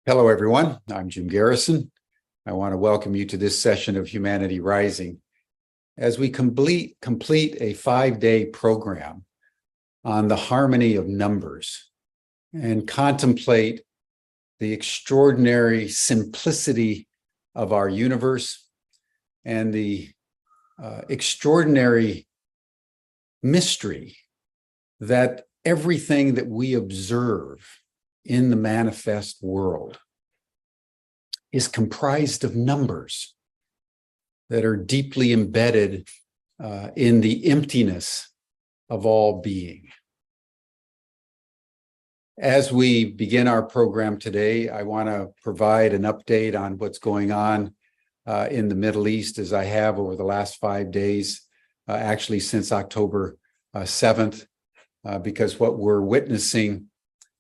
Hello, everyone. I'm Jim Garrison. I want to welcome you to this session of Humanity Rising as we complete a 5-day program on the harmony of numbers and contemplate the extraordinary simplicity of our universe and the extraordinary mystery that everything that we observe in the manifest world is comprised of numbers that are deeply embedded in the emptiness of all being. As we begin our program today, I want to provide an update on what's going on in the Middle East, as I have over the last 5 days, actually since October 7th, because what we're witnessing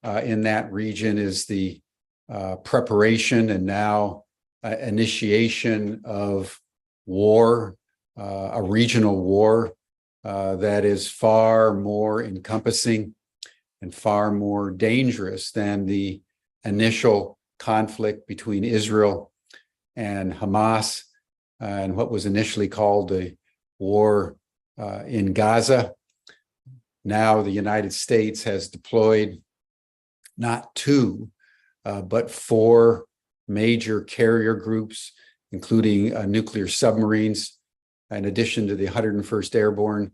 in that region is the preparation and now initiation of war, a regional war that is far more encompassing and far more dangerous than the initial conflict between Israel and Hamas and what was initially called the war in Gaza. Now the United States has deployed not 2, but 4 major carrier groups, including nuclear submarines. In addition to the 101st Airborne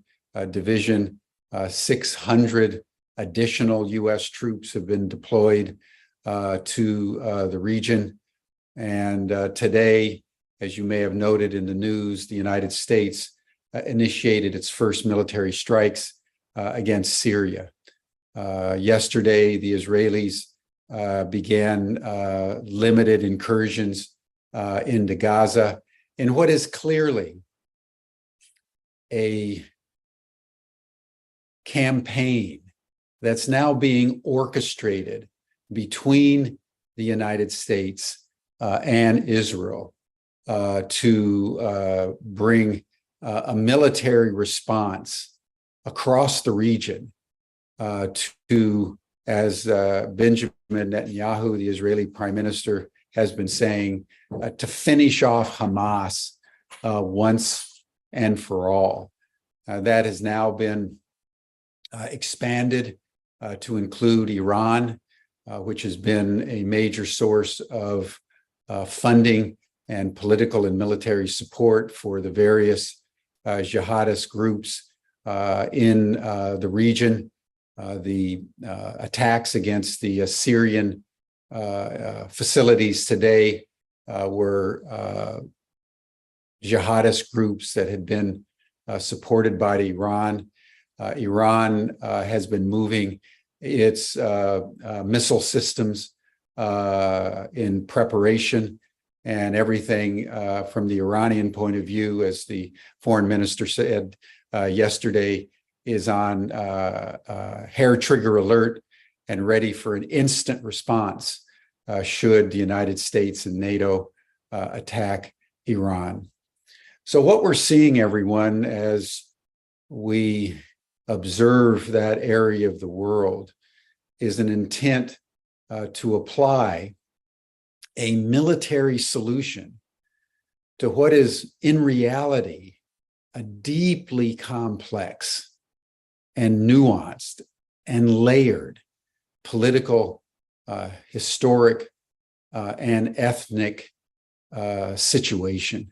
Division, 600 additional U.S. troops have been deployed to the region. And today, as you may have noted in the news, the United States initiated its first military strikes against Syria. Yesterday, the Israelis began limited incursions into Gaza in what is clearly a campaign that's now being orchestrated between the United States and Israel to bring a military response across the region to, as Benjamin Netanyahu, the Israeli prime minister, has been saying, to finish off Hamas once and for all. That has now been expanded to include Iran, which has been a major source of funding and political and military support for the various jihadist groups in the region. The attacks against the Syrian facilities today were jihadist groups that had been supported by Iran. Iran has been moving its missile systems in preparation, and everything from the Iranian point of view, as the foreign minister said yesterday, is on hair trigger alert and ready for an instant response should the United States and NATO attack Iran. So what we're seeing, everyone, as we observe that area of the world is an intent to apply a military solution to what is in reality a deeply complex and nuanced and layered political, historic, and ethnic situation.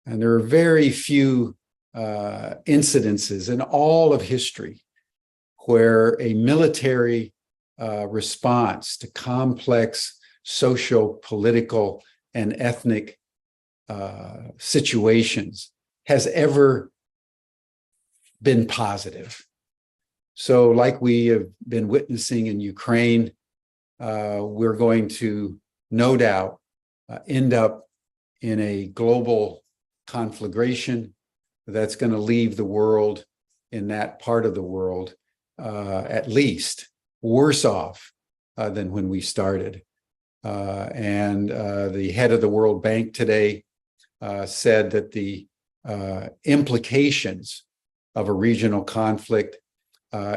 And there are very few incidences in all of history where a military response to complex social, political, and ethnic situations has ever been positive. So like we have been witnessing in Ukraine, we're going to no doubt end up in a global conflagration that's going to leave the world, in that part of the world, at least worse off than when we started. And the head of the World Bank today said that the implications of a regional conflict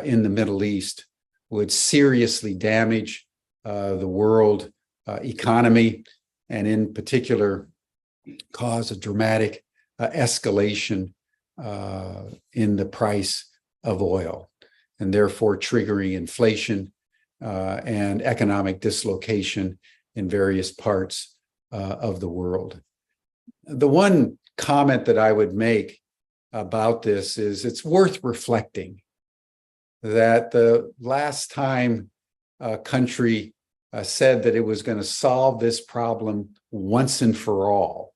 in the Middle East would seriously damage the world economy, and in particular, cause a dramatic escalation in the price of oil, and therefore triggering inflation and economic dislocation in various parts of the world. The one comment that I would make about this is it's worth reflecting that the last time a country said that it was going to solve this problem once and for all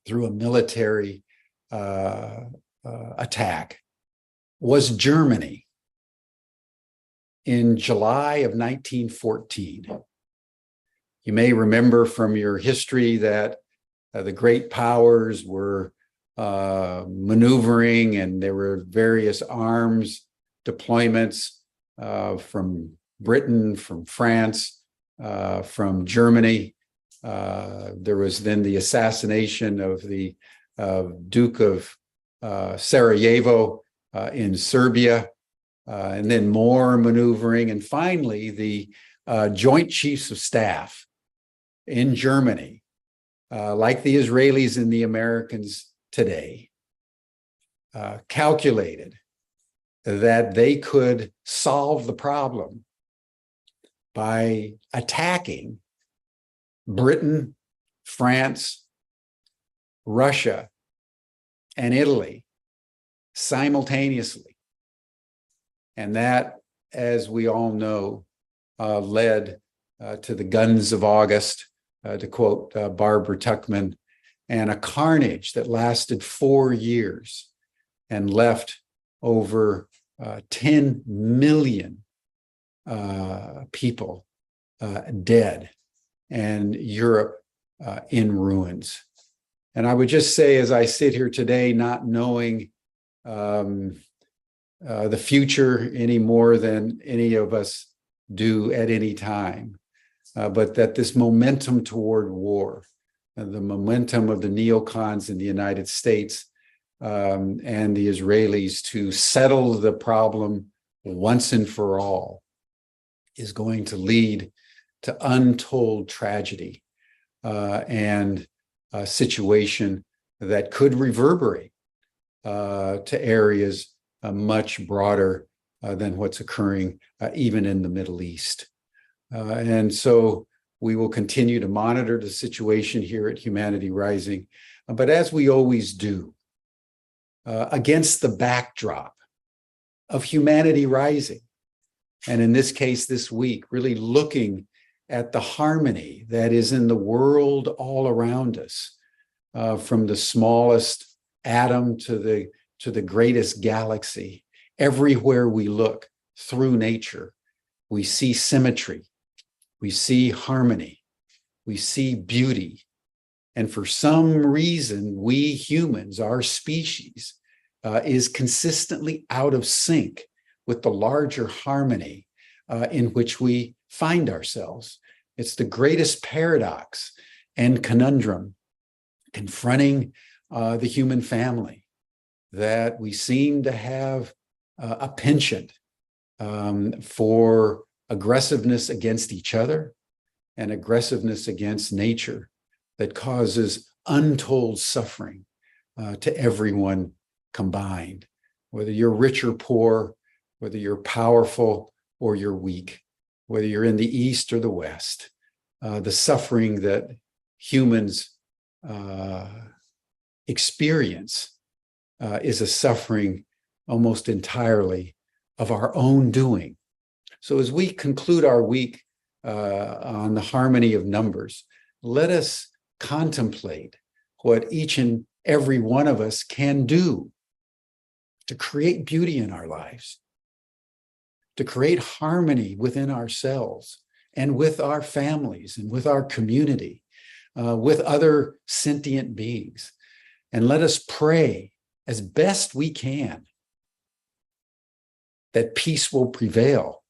through a military attack was Germany in July of 1914. You may remember from your history that the great powers were maneuvering, and there were various arms deployments from Britain, from France, from Germany. There was then the assassination of the Duke of Sarajevo in Serbia, and then more maneuvering. And finally, the Joint Chiefs of Staff in Germany, like the Israelis and the Americans today, calculated that they could solve the problem by attacking Britain, France, Russia, and Italy simultaneously. And that, as we all know, led to the guns of August, to quote Barbara Tuchman, and a carnage that lasted 4 years and left over 10 million people dead, and Europe in ruins. And I would just say, as I sit here today, not knowing the future any more than any of us do at any time, but that this momentum toward war, the momentum of the neocons in the United States and the Israelis to settle the problem once and for all, is going to lead to untold tragedy and a situation that could reverberate to areas much broader than what's occurring even in the Middle East. And so we will continue to monitor the situation here at Humanity Rising, but as we always do, against the backdrop of Humanity Rising, and in this case this week, really looking at the harmony that is in the world all around us, from the smallest atom to the greatest galaxy. Everywhere we look through nature, we see symmetry, we see harmony, we see beauty. And for some reason, we humans, our species, is consistently out of sync with the larger harmony in which we find ourselves. It's the greatest paradox and conundrum confronting the human family, that we seem to have a penchant for aggressiveness against each other and aggressiveness against nature that causes untold suffering to everyone combined, whether you're rich or poor, whether you're powerful or you're weak, whether you're in the East or the West. The suffering that humans experience is a suffering almost entirely of our own doing. So as we conclude our week on the harmony of numbers, let us contemplate what each and every one of us can do to create beauty in our lives, to create harmony within ourselves and with our families and with our community, with other sentient beings. And let us pray as best we can that peace will prevail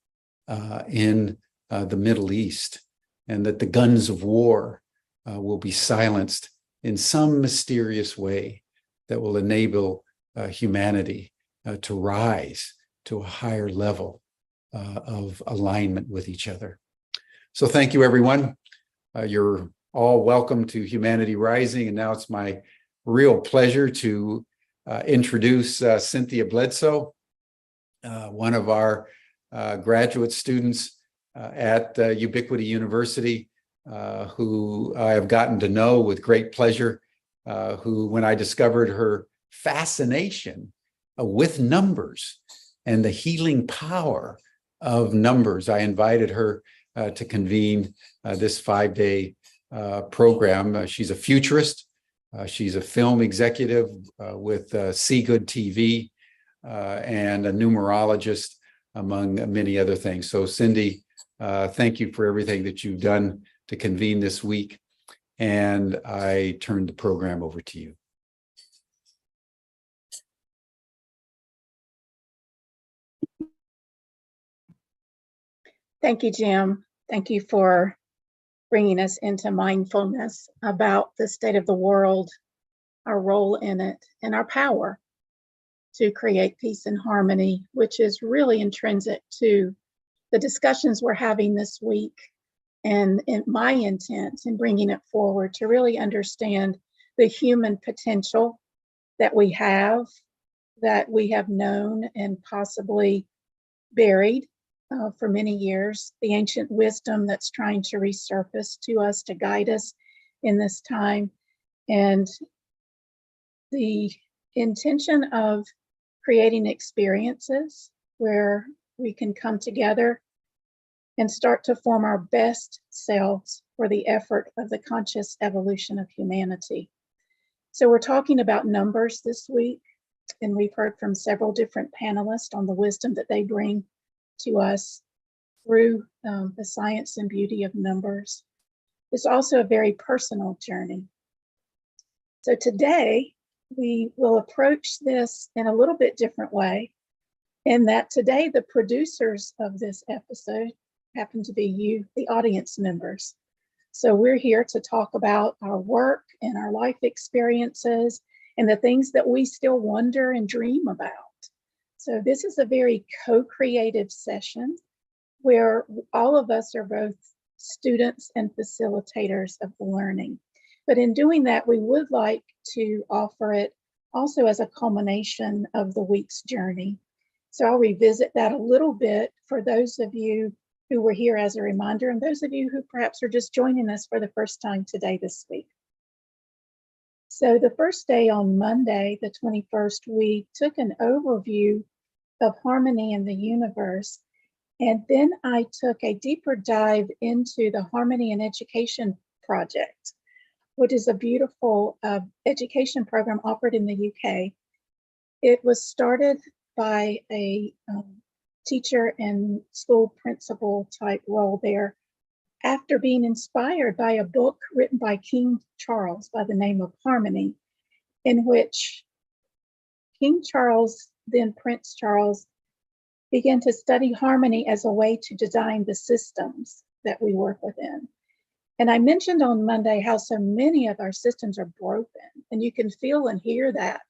in the Middle East, and that the guns of war will be silenced in some mysterious way that will enable humanity to rise to a higher level of alignment with each other. So thank you, everyone. You're all welcome to Humanity Rising. And now it's my real pleasure to introduce Cynthia Bledsoe, one of our graduate students at Ubiquity University, who I have gotten to know with great pleasure, who, when I discovered her fascination with numbers and the healing power of numbers, I invited her to convene this 5-day program. She's a futurist. She's a film executive with See Good TV and a numerologist, among many other things. So Cindy, thank you for everything that you've done to convene this week. And I turn the program over to you. Thank you, Jim. Thank you for bringing us into mindfulness about the state of the world, our role in it, and our power to create peace and harmony, which is really intrinsic to the discussions we're having this week, and my intent in bringing it forward to really understand the human potential that we have known and possibly buried for many years, the ancient wisdom that's trying to resurface to us to guide us in this time, and the intention of creating experiences where we can come together and start to form our best selves for the effort of the conscious evolution of humanity. So we're talking about numbers this week, and we've heard from several different panelists on the wisdom that they bring to us through the science and beauty of numbers. It's also a very personal journey. So today, we will approach this in a little bit different way, in that today the producers of this episode happen to be you, the audience members. So we're here to talk about our work and our life experiences and the things that we still wonder and dream about. So this is a very co-creative session where all of us are both students and facilitators of the learning. But in doing that, we would like to offer it also as a culmination of the week's journey. So I'll revisit that a little bit for those of you who were here as a reminder, and those of you who perhaps are just joining us for the first time today this week. So the first day on Monday, the 21st, we took an overview of harmony in the universe. And then I took a deeper dive into the Harmony in Education project, which is a beautiful education program offered in the UK. It was started by a teacher and school principal type role there after being inspired by a book written by King Charles by the name of Harmony, in which King Charles, then Prince Charles, began to study harmony as a way to design the systems that we work within. And I mentioned on Monday how so many of our systems are broken, and you can feel and hear that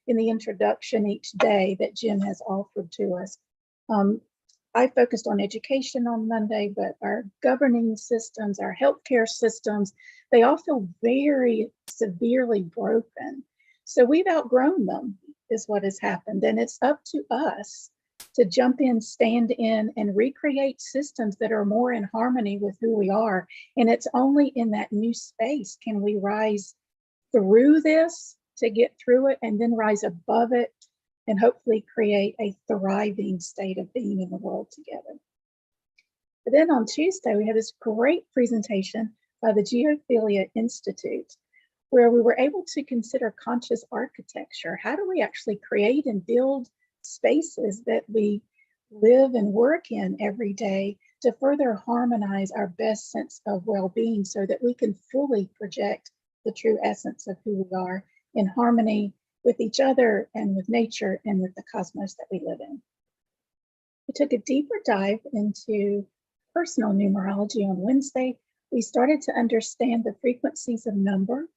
in the introduction each day that Jim has offered to us. I focused on education on Monday, but our governing systems, our healthcare systems, they all feel very severely broken. So we've outgrown them, is what has happened. And it's up to us to jump in, stand in, and recreate systems that are more in harmony with who we are. And it's only in that new space can we rise through this to get through it, and then rise above it, and hopefully create a thriving state of being in the world together. But then on Tuesday, we had this great presentation by the Geophilia Institute, where we were able to consider conscious architecture. How do we actually create and build spaces that we live and work in every day to further harmonize our best sense of well-being so that we can fully project the true essence of who we are in harmony with each other and with nature and with the cosmos that we live in. We took a deeper dive into personal numerology on Wednesday. We started to understand the frequencies of number,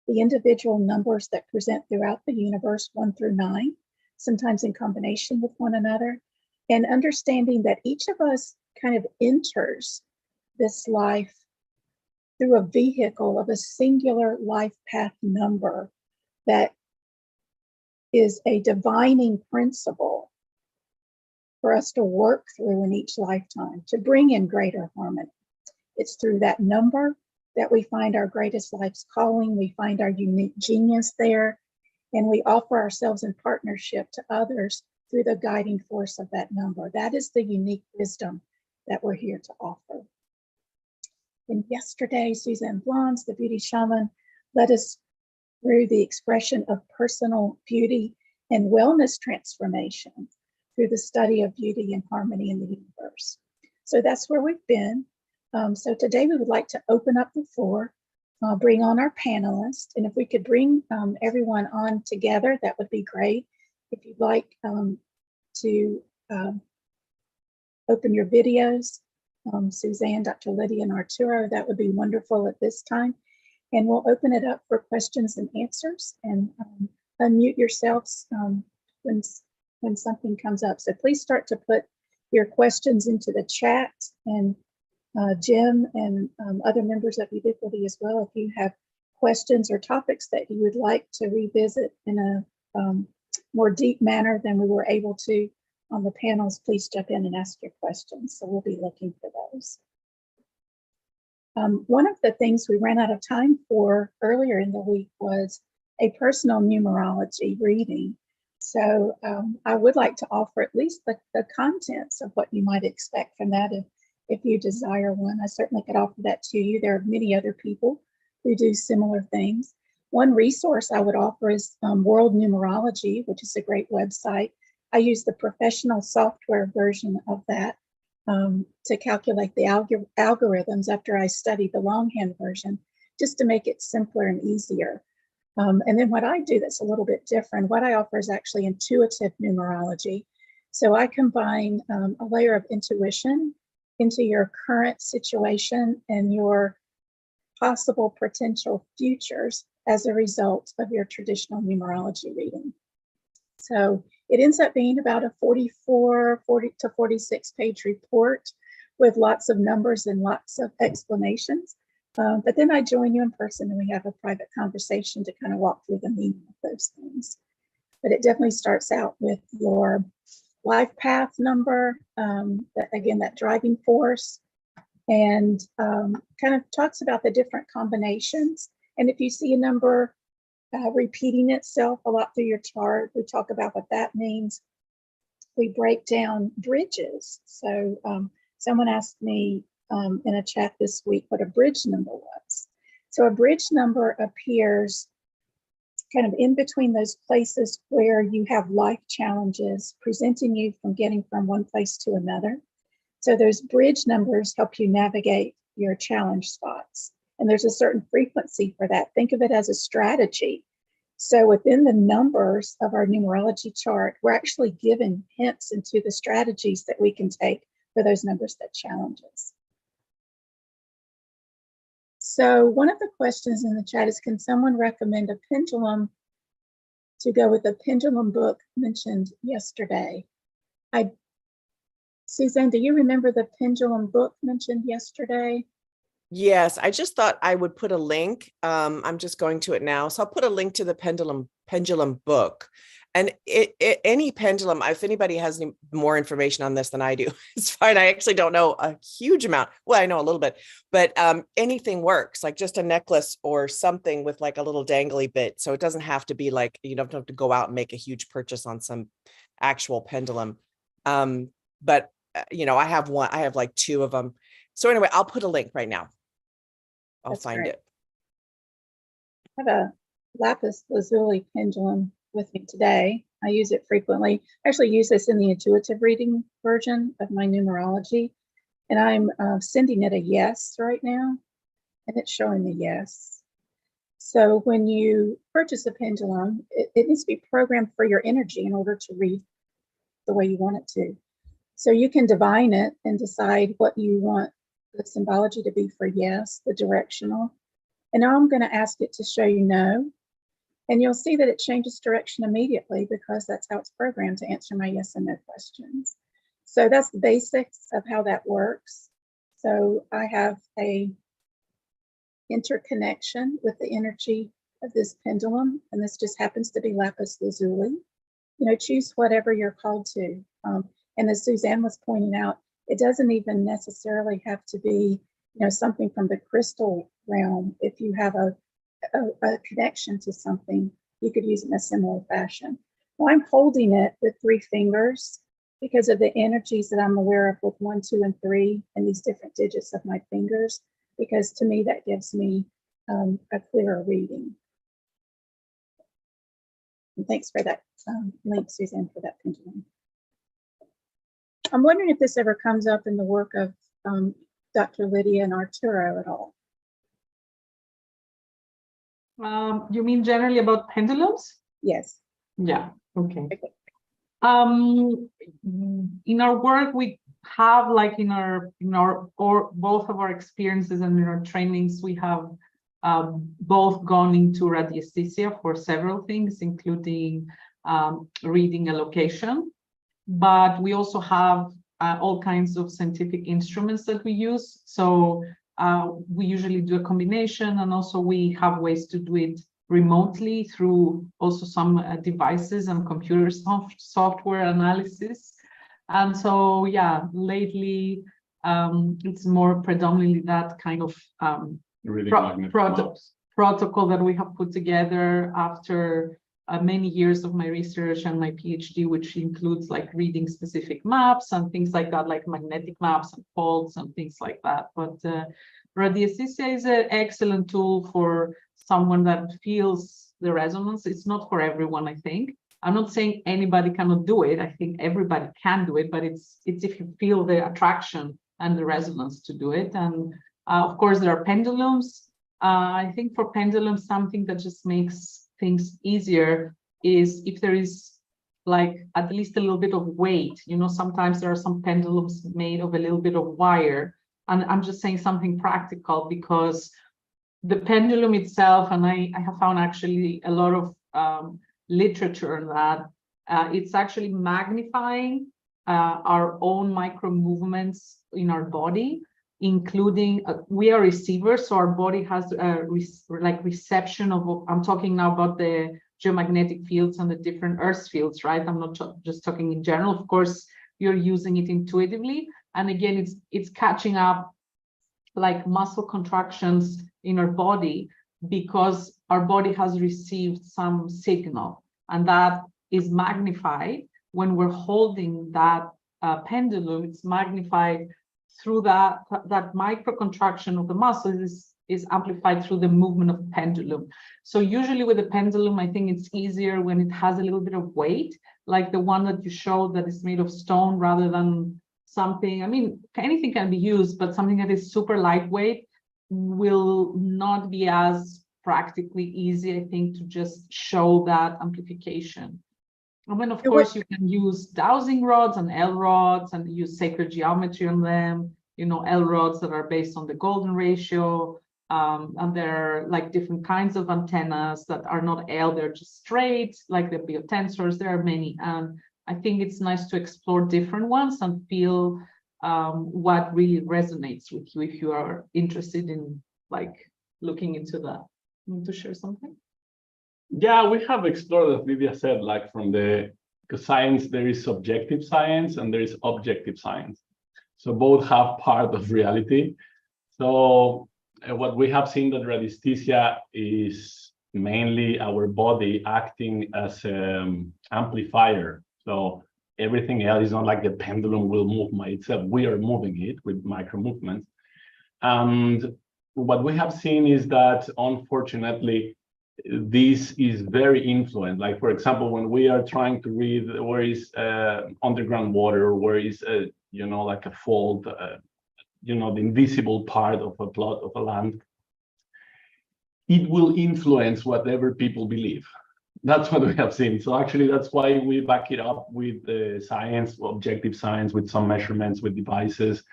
the individual numbers that present throughout the universe, 1 through 9, sometimes in combination with one another, and understanding that each of us kind of enters this life through a vehicle of a singular life path number that is a divining principle for us to work through in each lifetime to bring in greater harmony. It's through that number that we find our greatest life's calling, we find our unique genius there, and we offer ourselves in partnership to others through the guiding force of that number. That is the unique wisdom that we're here to offer. And yesterday, Suzanne Blons, the beauty shaman, led us through the expression of personal beauty and wellness transformation through the study of beauty and harmony in the universe. So that's where we've been. So today we would like to open up the floor, bring on our panelists, and if we could bring everyone on together, that would be great. If you'd like to open your videos, Suzanne, Dr. Lydia, and Arturo, that would be wonderful at this time. And we'll open it up for questions and answers, and unmute yourselves when something comes up. So please start to put your questions into the chat, and Jim and other members of Ubiquity as well, if you have questions or topics that you would like to revisit in a more deep manner than we were able to on the panels, please jump in and ask your questions. So we'll be looking for those. One of the things we ran out of time for earlier in the week was a personal numerology reading. So I would like to offer at least the contents of what you might expect from that if you desire one. I certainly could offer that to you. There are many other people who do similar things. One resource I would offer is World Numerology, which is a great website. I use the professional software version of that to calculate the algorithms after I studied the longhand version, just to make it simpler and easier. And then what I do that's a little bit different, what I offer is actually intuitive numerology. So I combine a layer of intuition into your current situation and your possible potential futures as a result of your traditional numerology reading. So it ends up being about a 40 to 46 page report with lots of numbers and lots of explanations. But then I join you in person and we have a private conversation to kind of walk through the meaning of those things. But it definitely starts out with your life path number, that driving force, and kind of talks about the different combinations. And if you see a number repeating itself a lot through your chart, we talk about what that means. We break down bridges. So someone asked me in a chat this week what a bridge number was. So a bridge number appears kind of in between those places where you have life challenges preventing you from getting from one place to another. So those bridge numbers help you navigate your challenge spots. And there's a certain frequency for that. Think of it as a strategy. So within the numbers of our numerology chart, we're actually given hints into the strategies that we can take for those numbers that challenge us. So one of the questions in the chat is, can someone recommend a pendulum to go with the pendulum book mentioned yesterday? Suzanne, do you remember the pendulum book mentioned yesterday? Yes, I just thought I would put a link. I'm just going to it now. So I'll put a link to the pendulum book. And any pendulum, if anybody has any more information on this than I do, it's fine. I actually don't know a huge amount. Well, I know a little bit, but anything works, like just a necklace or something with like a little dangly bit. So it doesn't have to be like, you don't have to go out and make a huge purchase on some actual pendulum. But I have one, I have like two of them. So anyway, I'll put a link right now. I'll find it. I have a lapis lazuli pendulum with me today. I use it frequently. I actually use this in the intuitive reading version of my numerology. And I'm sending it a yes right now. And it's showing the yes. So when you purchase a pendulum, it needs to be programmed for your energy in order to read the way you want it to. So you can divine it and decide what you want the symbology to be for yes, the directional. And now I'm going to ask it to show you no. And you'll see that it changes direction immediately because that's how it's programmed to answer my yes and no questions. So that's the basics of how that works. So I have a interconnection with the energy of this pendulum, and this just happens to be lapis lazuli. You know, choose whatever you're called to. And as Suzanne was pointing out, it doesn't even necessarily have to be, you know, something from the crystal realm. If you have a connection to something, you could use it in a similar fashion. Well, I'm holding it with 3 fingers because of the energies that I'm aware of with 1, 2, and 3, and these different digits of my fingers, because to me that gives me a clearer reading. And thanks for that link, Suzanne, for that pendulum. I'm wondering if this ever comes up in the work of Dr. Lydia and Arturo at all. You mean generally about pendulums? Yes. Yeah, okay. In our work, we have, like in our or both of our experiences and in our trainings, we have both gone into radiesthesia for several things, including reading a location. But we also have all kinds of scientific instruments that we use. So we usually do a combination, and also we have ways to do it remotely through also some devices and computer software analysis. And so, yeah, lately it's more predominantly that kind of protocol that we have put together after many years of my research and my PhD, which includes like reading specific maps and things like that, like magnetic maps and faults and things like that. But radiesthesia is an excellent tool for someone that feels the resonance. It's not for everyone, I think. I'm not saying anybody cannot do it. I think everybody can do it, but it's if you feel the attraction and the resonance to do it. And of course, there are pendulums. I think for pendulums, something that just makes things easier is if there is like at least a little bit of weight. You know, sometimes there are some pendulums made of a little bit of wire. And I'm just saying something practical because the pendulum itself, and I have found actually a lot of literature on that, it's actually magnifying our own micro movements in our body, including we are receivers, so our body has reception of, I'm talking now about the geomagnetic fields and the different earth fields, right? I'm not just talking in general. Of course, you're using it intuitively, and again, it's catching up like muscle contractions in our body because our body has received some signal, and that is magnified when we're holding that pendulum. It's magnified through that micro contraction of the muscle is amplified through the movement of the pendulum. So usually with the pendulum, I think it's easier when it has a little bit of weight, like the one that you showed that is made of stone rather than something, I mean, anything can be used, but something that is super lightweight will not be as practically easy, I think, to just show that amplification. And then, of course, you can use dowsing rods and L rods and use sacred geometry on them, you know, L rods that are based on the golden ratio. And there are like different kinds of antennas that are not L, they're just straight, like the biotensors. There are many. And I think it's nice to explore different ones and feel what really resonates with you if you are interested in like looking into that. You want to share something? Yeah, we have explored, as Lydia said, like from because science, there is subjective science and there is objective science. So both have part of reality. So what we have seen that radiesthesia is mainly our body acting as an amplifier. So everything else is not like the pendulum will move by itself. We are moving it with micro movements. And what we have seen is that, unfortunately, this is very influenced. Like, for example, when we are trying to read where is underground water, where is, you know, like a fault, you know, the invisible part of a plot of a land, it will influence whatever people believe. That's what we have seen. So actually, that's why we back it up with science, objective science, with some measurements, with devices.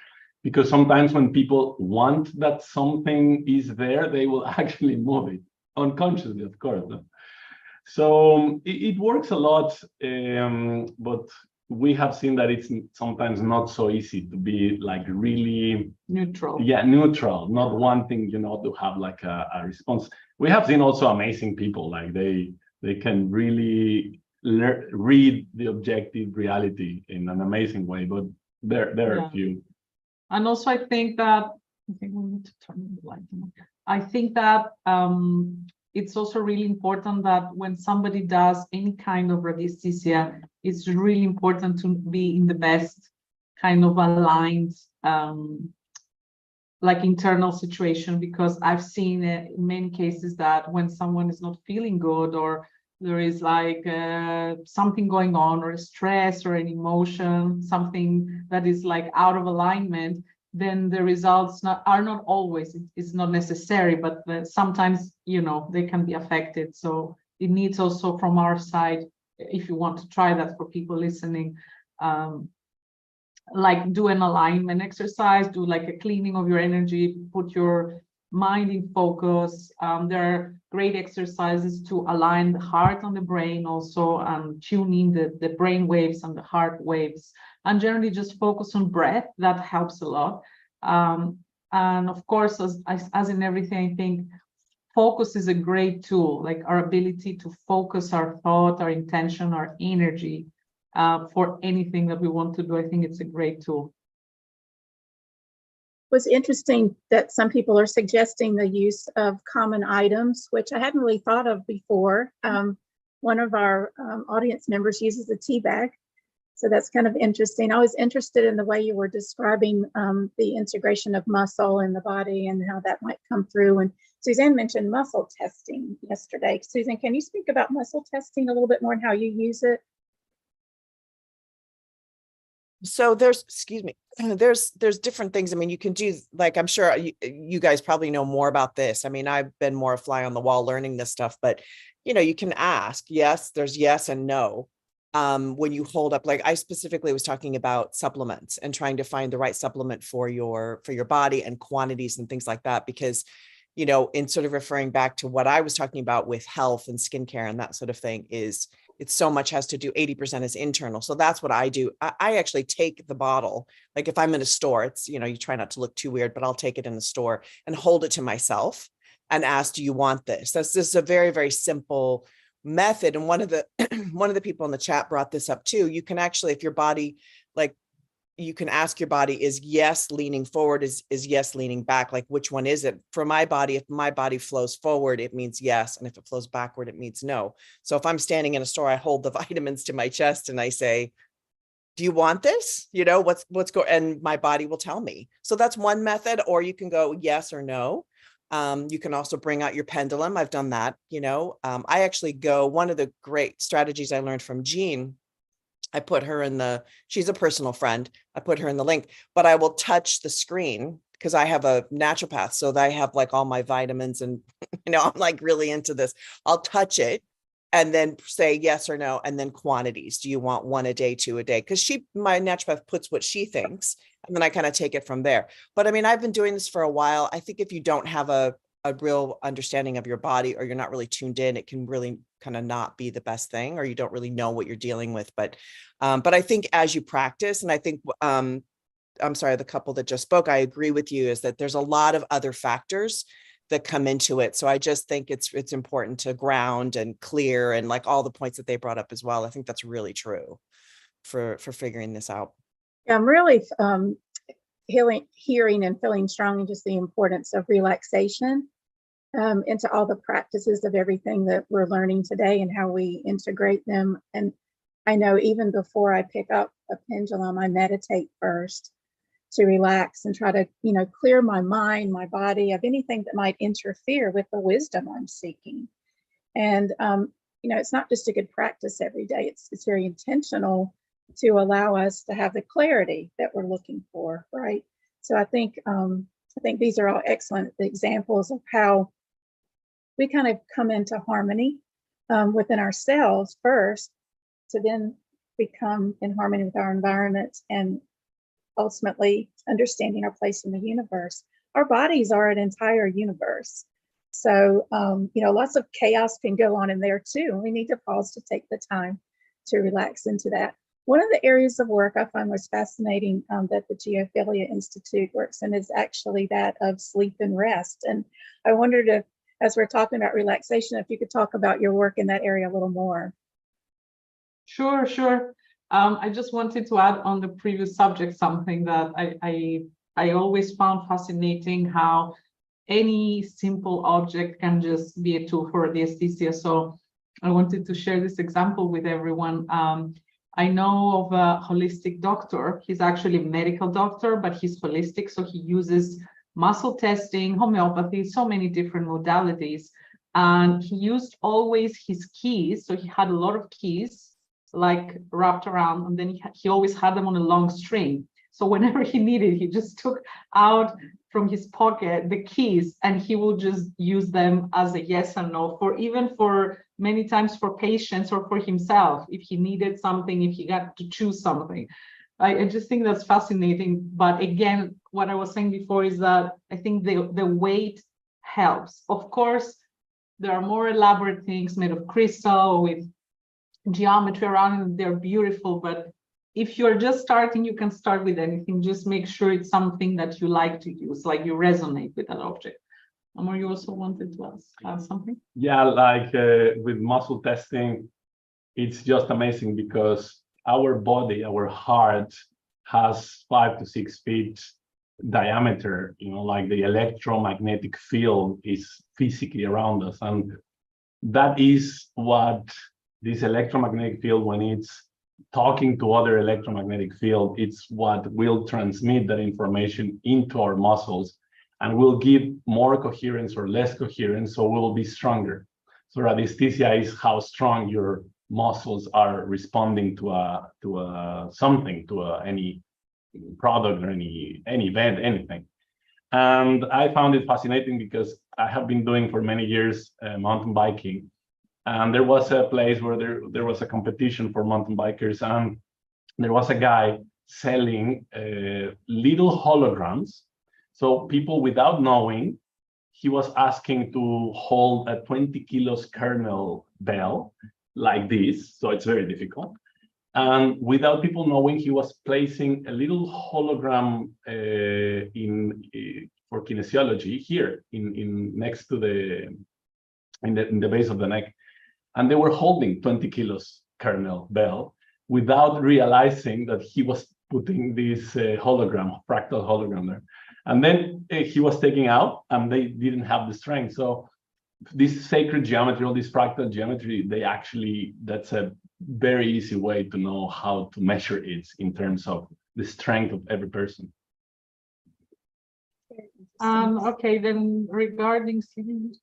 Because sometimes when people want that something is there, they will actually move it. Unconsciously, of course. So it works a lot, but we have seen that it's sometimes not so easy to be like really Neutral. neutral, not wanting, to have like a response. We have seen also amazing people, like they can really read the objective reality in an amazing way, but there are a few. And also I think that we need to turn the light on. I think that it's also really important that when somebody does any kind of radiesthesia, it's really important to be in the best kind of aligned like internal situation, because I've seen in many cases that when someone is not feeling good, or there is like something going on, or a stress or an emotion, something that is like out of alignment, then the results are not always, it's not necessary, but sometimes, they can be affected. So it needs also from our side, if you want to try that for people listening, like do an alignment exercise, do like a cleaning of your energy, put your mind in focus. There are great exercises to align the heart and the brain also, and tune in the brain waves and the heart waves, and generally just focus on breath. That helps a lot. And of course, as in everything, I think focus is a great tool, like our ability to focus our thought, our intention, our energy for anything that we want to do. I think it's a great tool. It was interesting that some people are suggesting the use of common items, which I hadn't really thought of before. One of our audience members uses a tea bag. So that's kind of interesting. I was interested in the way you were describing the integration of muscle in the body and how that might come through. And Suzanne mentioned muscle testing yesterday. Suzanne, can you speak about muscle testing a little bit more and how you use it? So there's different things. I mean, you can do, like, I'm sure you guys probably know more about this. I mean, I've been more a fly on the wall learning this stuff, but you can ask. Yes, there's yes and no. When you hold up, like I specifically was talking about supplements and trying to find the right supplement for your body and quantities and things like that, because in sort of referring back to what I was talking about with health and skincare and that sort of thing, is it's so much has to do, 80% is internal. So that's what I do. I actually take the bottle, like if I'm in a store, it's, you try not to look too weird, but I'll take it in the store and hold it to myself and ask, do you want this? This is a very, very simple method. And one of the people in the chat brought this up too. You can actually, if your body, like, you can ask your body, is yes leaning forward, is yes leaning back, like which one is it? For my body, if my body flows forward, it means yes, and if it flows backward, it means no. So if I'm standing in a store, I hold the vitamins to my chest and I say, do you want this? What's going, and my body will tell me. So that's one method. Or you can go yes or no. You can also bring out your pendulum. I've done that. I actually go, one of the great strategies I learned from Gian, I put her she's a personal friend. I put her in the link, but I will touch the screen because I have a naturopath. So that I have like all my vitamins and, I'm like really into this. I'll touch it and then say yes or no. And then quantities. Do you want 1 a day, 2 a day? Because my naturopath puts what she thinks. And then I kind of take it from there. But I mean, I've been doing this for a while. I think if you don't have a real understanding of your body, or you're not really tuned in, it can really kind of not be the best thing, or you don't really know what you're dealing with. But I think as you practice, and I think, I'm sorry, the couple that just spoke, I agree with you, is that there's a lot of other factors that come into it. So I just think it's important to ground and clear, and like all the points that they brought up as well. I think that's really true for figuring this out. Yeah, I'm really hearing and feeling strongly just the importance of relaxation into all the practices of everything that we're learning today and how we integrate them. And I know even before I pick up a pendulum, I meditate first to relax and try to, clear my mind, my body of anything that might interfere with the wisdom I'm seeking. And, it's not just a good practice every day. It's very intentional to allow us to have the clarity that we're looking for, right? So I think these are all excellent examples of how we kind of come into harmony within ourselves first, to then become in harmony with our environment and ultimately understanding our place in the universe. Our bodies are an entire universe. So, lots of chaos can go on in there too. We need to pause to take the time to relax into that. One of the areas of work I find most fascinating that the Geophilia Institute works in is actually that of sleep and rest. And I wondered if, as we're talking about relaxation, if you could talk about your work in that area a little more. Sure, sure. I just wanted to add on the previous subject something that I always found fascinating, how any simple object can just be a tool for the aesthesia. So I wanted to share this example with everyone. I know of a holistic doctor. He's actually a medical doctor, but he's holistic. So he uses muscle testing, homeopathy, so many different modalities. And he used always his keys. So he had a lot of keys like wrapped around, and then he always had them on a long string. So whenever he needed, he just took out from his pocket the keys, and he will just use them as a yes and no, for even for many times for patients or for himself, if he needed something, if he got to choose something. I just think that's fascinating. But again, what I was saying before is that I think the weight helps. Of course, there are more elaborate things made of crystal with geometry around it. They're beautiful, but if you're just starting, you can start with anything. Just make sure it's something that you like to use, like you resonate with that object. Amor, you also wanted to add something? Yeah, like with muscle testing, it's just amazing because our body, our heart has 5 to 6 feet diameter, like the electromagnetic field is physically around us. And that is what this electromagnetic field, when it's talking to other electromagnetic field, it's what will transmit that information into our muscles and will give more coherence or less coherence, so we'll be stronger. So radiesthesia is how strong your muscles are responding to something, to any product or any event, anything. And I found it fascinating because I have been doing for many years mountain biking. And there was a place where there was a competition for mountain bikers, and there was a guy selling little holograms. So people, without knowing, he was asking to hold a 20 kilos kernel bell like this. So it's very difficult. And without people knowing, he was placing a little hologram for kinesiology here in next to in the base of the neck. And they were holding 20 kilos kernel bell without realizing that he was putting this fractal hologram there. And then he was taking out, and they didn't have the strength. So this sacred geometry, all this fractal geometry, that's a very easy way to know how to measure it in terms of the strength of every person. Okay, then regarding sleep,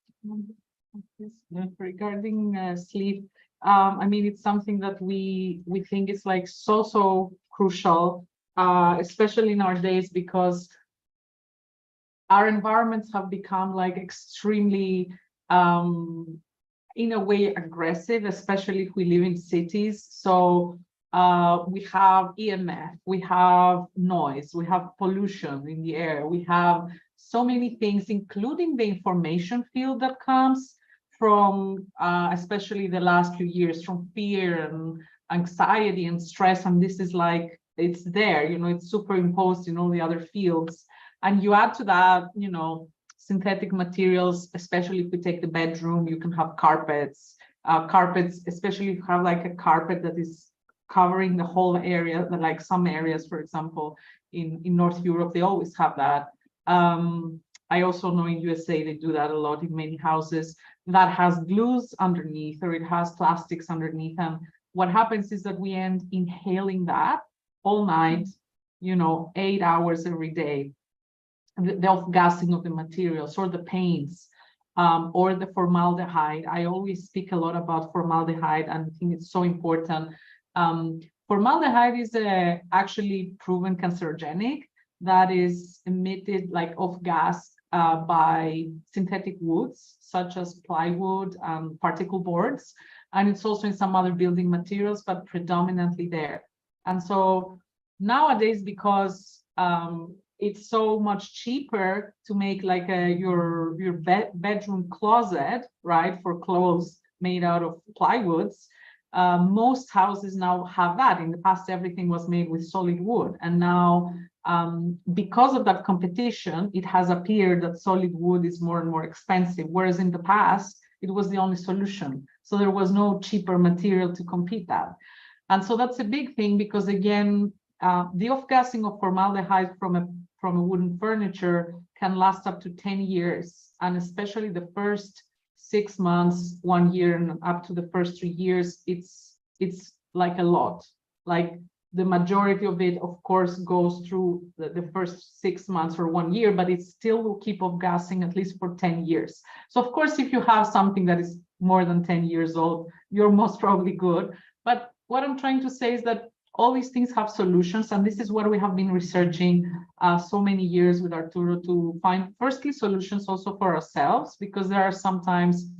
I mean, it's something that we think is like so crucial, especially in our days, because our environments have become like extremely in a way aggressive, especially if we live in cities. So we have EMF, we have noise, we have pollution in the air, we have so many things, including the information field that comes from, especially the last few years, from fear and anxiety and stress. And this is like, it's there, it's superimposed in all the other fields. And you add to that, synthetic materials, especially if we take the bedroom, you can have carpets, especially if you have like a carpet that is covering the whole area, like some areas, for example, in North Europe, they always have that. I also know in USA, they do that a lot in many houses that has glues underneath, or it has plastics underneath. And what happens is that we end inhaling that all night, 8 hours every day. The off-gassing of the materials, or the paints, or the formaldehyde. I always speak a lot about formaldehyde, and I think it's so important. Formaldehyde is actually proven cancerogenic, that is emitted like off gas by synthetic woods, such as plywood and particle boards. And it's also in some other building materials, but predominantly there. And so nowadays, because it's so much cheaper to make like your bedroom closet, right, for clothes made out of plywoods, Most houses now have that. In the past, everything was made with solid wood. And now, because of that competition, it has appeared that solid wood is more and more expensive, whereas in the past, it was the only solution. So there was no cheaper material to compete that. And so that's a big thing, because again, the off-gassing of formaldehyde from a wooden furniture can last up to 10 years. And especially the first 6 months, 1 year, and up to the first 3 years, it's like a lot. Like the majority of it, of course, goes through the first 6 months or 1 year, but it still will keep off gassing at least for 10 years. So of course, if you have something that is more than 10 years old, you're most probably good. But what I'm trying to say is that all these things have solutions, and this is what we have been researching so many years with Arturo, to find firstly solutions also for ourselves, because there are some times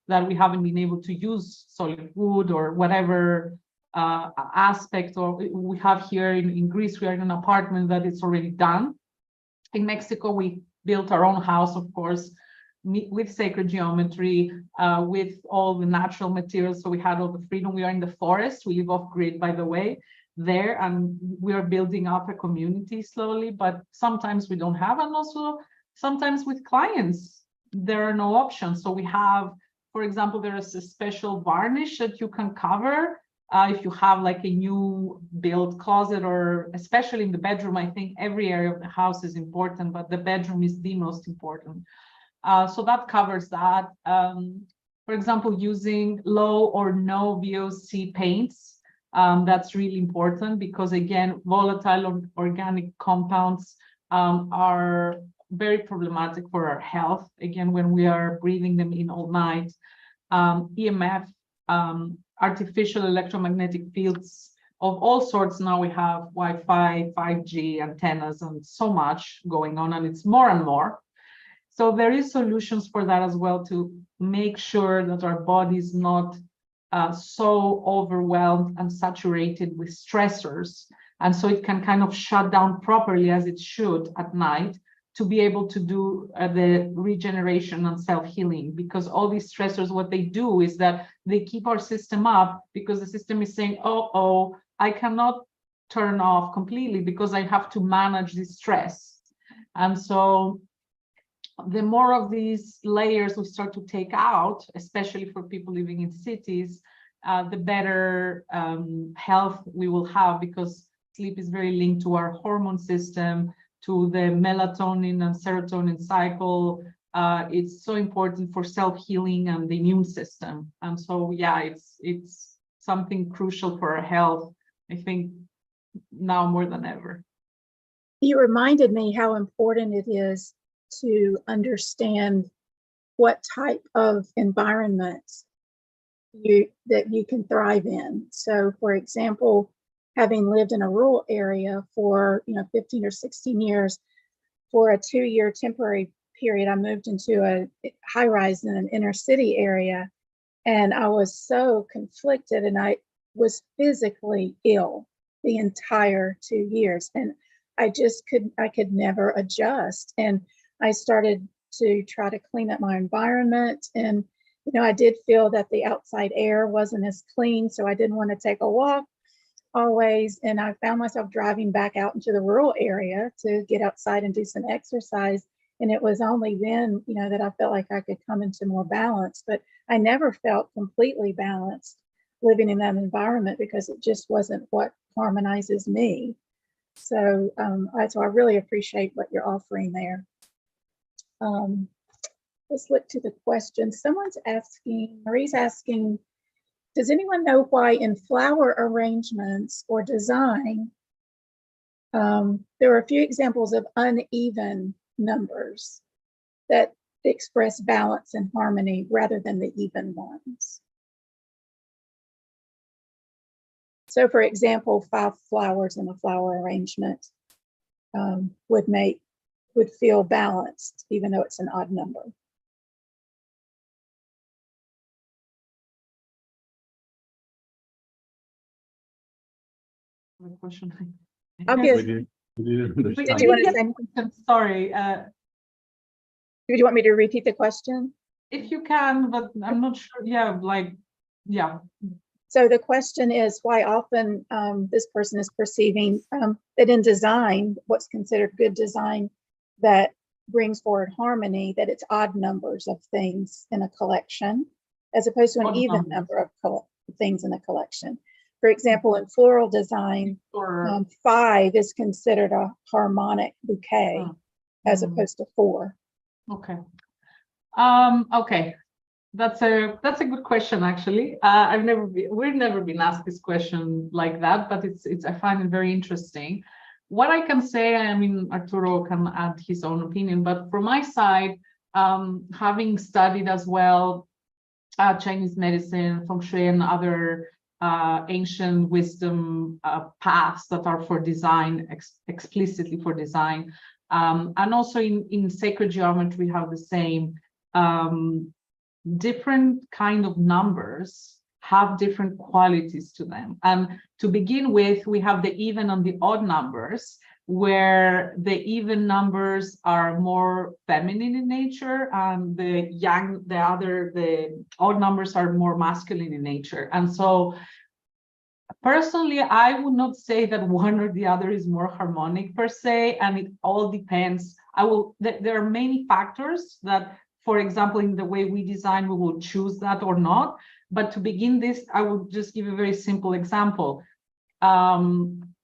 that we haven't been able to use solid wood or whatever aspect, or we have here in Greece, we are in an apartment that it's already done. In Mexico, we built our own house, of course, with sacred geometry, with all the natural materials. So we had all the freedom. We are in the forest. We live off grid, by the way, there, and we are building up a community slowly, but sometimes we don't have, and also sometimes with clients, there are no options. So we have, for example, there is a special varnish that you can cover if you have like a new built closet, or especially in the bedroom. I think every area of the house is important, but the bedroom is the most important. So that covers that. For example, using low or no VOC paints. That's really important, because again, volatile or organic compounds are very problematic for our health. Again, when we are breathing them in all night, EMF, artificial electromagnetic fields of all sorts. Now we have Wi-Fi, 5G antennas, and so much going on, and it's more and more. So there is solutions for that as well, to make sure that our body is not so overwhelmed and saturated with stressors, and so it can kind of shut down properly as it should at night, to be able to do the regeneration and self-healing. Because all these stressors, what they do is that they keep our system up, because the system is saying, oh, I cannot turn off completely because I have to manage this stress. And so the more of these layers we start to take out, especially for people living in cities, the better health we will have, because sleep is very linked to our hormone system, to the melatonin and serotonin cycle. It's so important for self-healing and the immune system. And so, yeah, it's something crucial for our health, I think, now more than ever. You reminded me how important it is to understand what type of environments that you can thrive in. So, for example, having lived in a rural area for 15 or 16 years, for a 2-year temporary period, I moved into a high-rise in an inner city area, and I was so conflicted, and I was physically ill the entire 2 years, and I could never adjust. And I started to try to clean up my environment, and I did feel that the outside air wasn't as clean, so I didn't want to take a walk always. And I found myself driving back out into the rural area to get outside and do some exercise. And it was only then, that I felt like I could come into more balance. But I never felt completely balanced living in that environment, because it just wasn't what harmonizes me. So, so I really appreciate what you're offering there. Let's look to the question. Marie's asking, does anyone know why in flower arrangements or design, there are a few examples of uneven numbers that express balance and harmony rather than the even ones? So, for example, 5 flowers in a flower arrangement would feel balanced, even though it's an odd number. Question. Obviously. Did you want to say anything? I'm sorry. Do you want me to repeat the question? If you can, but I'm not sure. Yeah, So the question is why often this person is perceiving that in design, what's considered good design that brings forward harmony, that it's odd numbers of things in a collection, as opposed to an Odd even numbers. number of things in a collection. For example, in floral design, Or 5 is considered a harmonic bouquet as Mm. opposed to 4. okay. Okay. That's a good question, actually. We've never been asked this question like that, but I find it very interesting. What I can say, I mean, Arturo can add his own opinion, but from my side, having studied as well Chinese medicine, feng shui, and other ancient wisdom paths that are for design, explicitly for design, and also in sacred geometry, we have the same. Different kind of numbers have different qualities to them. And to begin with, we have the even and the odd numbers, where the even numbers are more feminine in nature, and the odd numbers are more masculine in nature. And so personally, I would not say that one or the other is more harmonic per se, and it all depends. There are many factors that, for example, in the way we design, we will choose that or not. But to begin this, I will just give a very simple example.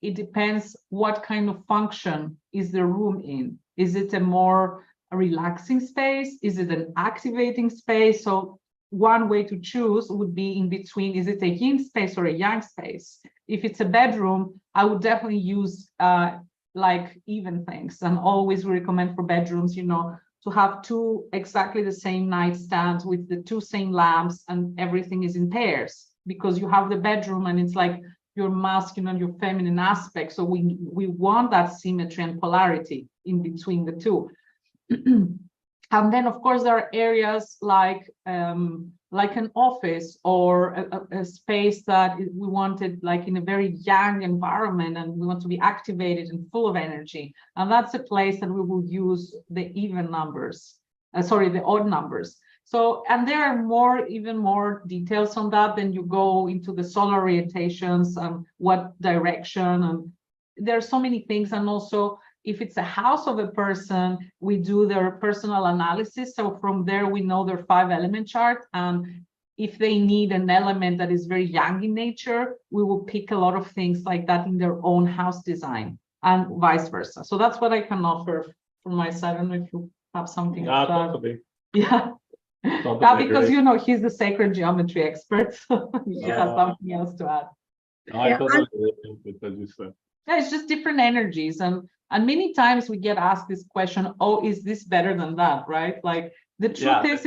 It depends what kind of function is the room in. Is it a more relaxing space? Is it an activating space? So one way to choose would be in between. Is it a yin space or a yang space? If it's a bedroom, I would definitely use like even things. And always we recommend for bedrooms, to have 2 exactly the same nightstands with the 2 same lamps, and everything is in pairs, because you have the bedroom and it's like your masculine and your feminine aspect. So we want that symmetry and polarity in between the two. And then, of course, there are areas like an office or a space that we wanted like in a very yang environment, and we want to be activated and full of energy. And that's a place that we will use the even numbers, the odd numbers. So, and there are even more details on that. Then you go into the solar orientations and what direction, and there are so many things. And also, if it's a house of a person, we do their personal analysis. So from there, we know their 5-element chart. And if they need an element that is very yang in nature, we will pick a lot of things like that in their own house design, and vice versa. So that's what I can offer from my side. I don't know if you have something to add. Totally. Yeah. Totally Because agree. he's the sacred geometry expert, so he has something else to add. No, I totally agree with what you said. Yeah, it's just different energies, and many times we get asked this question, oh, is this better than that, right? Like the truth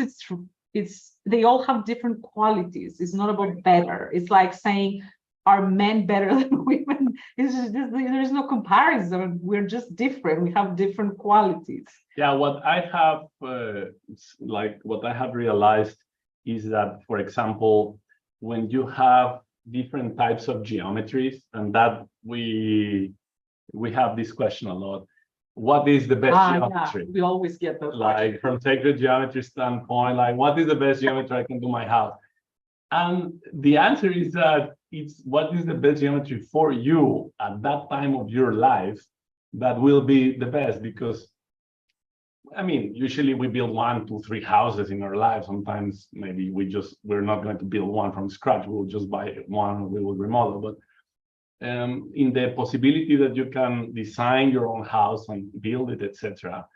is they all have different qualities. It's not about better. It's like saying, are men better than women? It's just there's no comparison. We're just different. We have different qualities. Yeah, what I have realized is that, for example, when you have different types of geometries, and that we have this question a lot. What is the best geometry? Yeah, we always get those like questions. From sacred geometry standpoint, like what is the best geometry I can do my house? And the answer is that it's what is the best geometry for you at that time of your life that will be the best. Because I mean, usually we build 1, 2, 3 houses in our life. Sometimes maybe we're not going to build one from scratch. We'll just buy one, we will remodel. But in the possibility that you can design your own house and build it, etc.,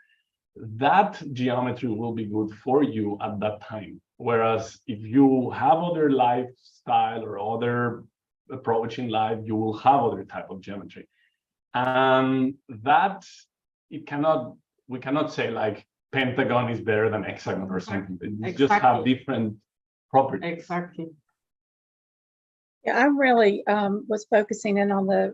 that geometry will be good for you at that time. Whereas if you have other lifestyle or other approach in life, you will have other type of geometry. And that we cannot say like pentagon is better than hexagon or something. It just have different properties. Exactly. Yeah, I really was focusing in on the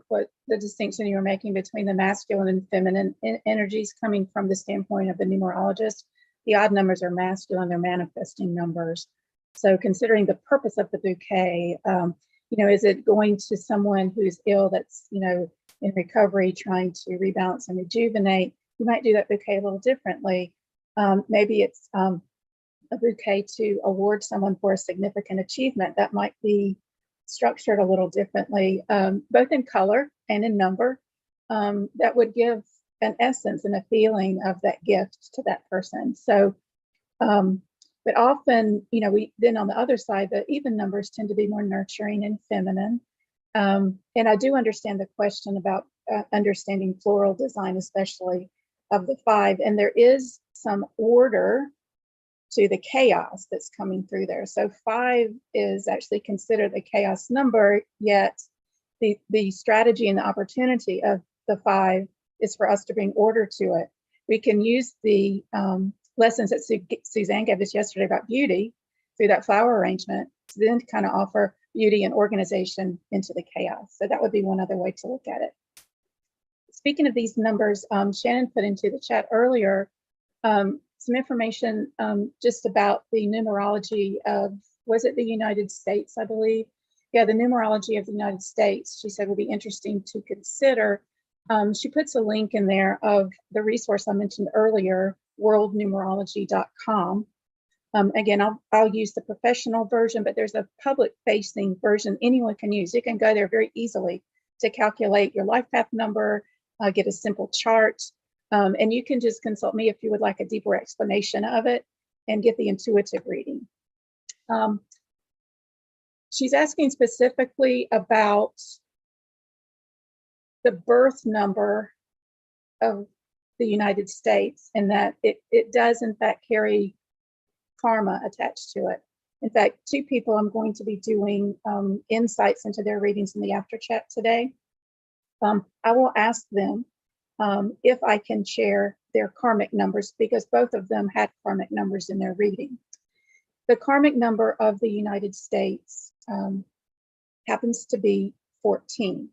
distinction you were making between the masculine and feminine energies coming from the standpoint of the numerologist. The odd numbers are masculine, they're manifesting numbers. So considering the purpose of the bouquet, is it going to someone who's ill that's, in recovery, trying to rebalance and rejuvenate? You might do that bouquet a little differently. Maybe it's a bouquet to award someone for a significant achievement. That might be structured a little differently, both in color and in number, that would give an essence and a feeling of that gift to that person. So, but often, you know, we then on the other side, the even numbers tend to be more nurturing and feminine. And I do understand the question about understanding floral design, especially of the 5. And there is some order to the chaos that's coming through there. So 5 is actually considered a chaos number, yet the strategy and the opportunity of the 5 is for us to bring order to it. We can use the lessons that Suzanne gave us yesterday about beauty through that flower arrangement to then kind of offer beauty and organization into the chaos. So that would be one other way to look at it. Speaking of these numbers, Shannon put into the chat earlier some information just about the numerology of, was it the United States, I believe? Yeah, the numerology of the United States, she said, would be interesting to consider. She puts a link in there of the resource I mentioned earlier, worldnumerology.com. Again, I'll use the professional version, but there's a public-facing version anyone can use. You can go there very easily to calculate your life path number, get a simple chart, and you can just consult me if you would like a deeper explanation of it and get the intuitive reading. She's asking specifically about the birth number of the United States, and that it does in fact carry karma attached to it. In fact, 2 people I'm going to be doing insights into their readings in the after chat today. I will ask them if I can share their karmic numbers, because both of them had karmic numbers in their reading. The karmic number of the United States happens to be 14.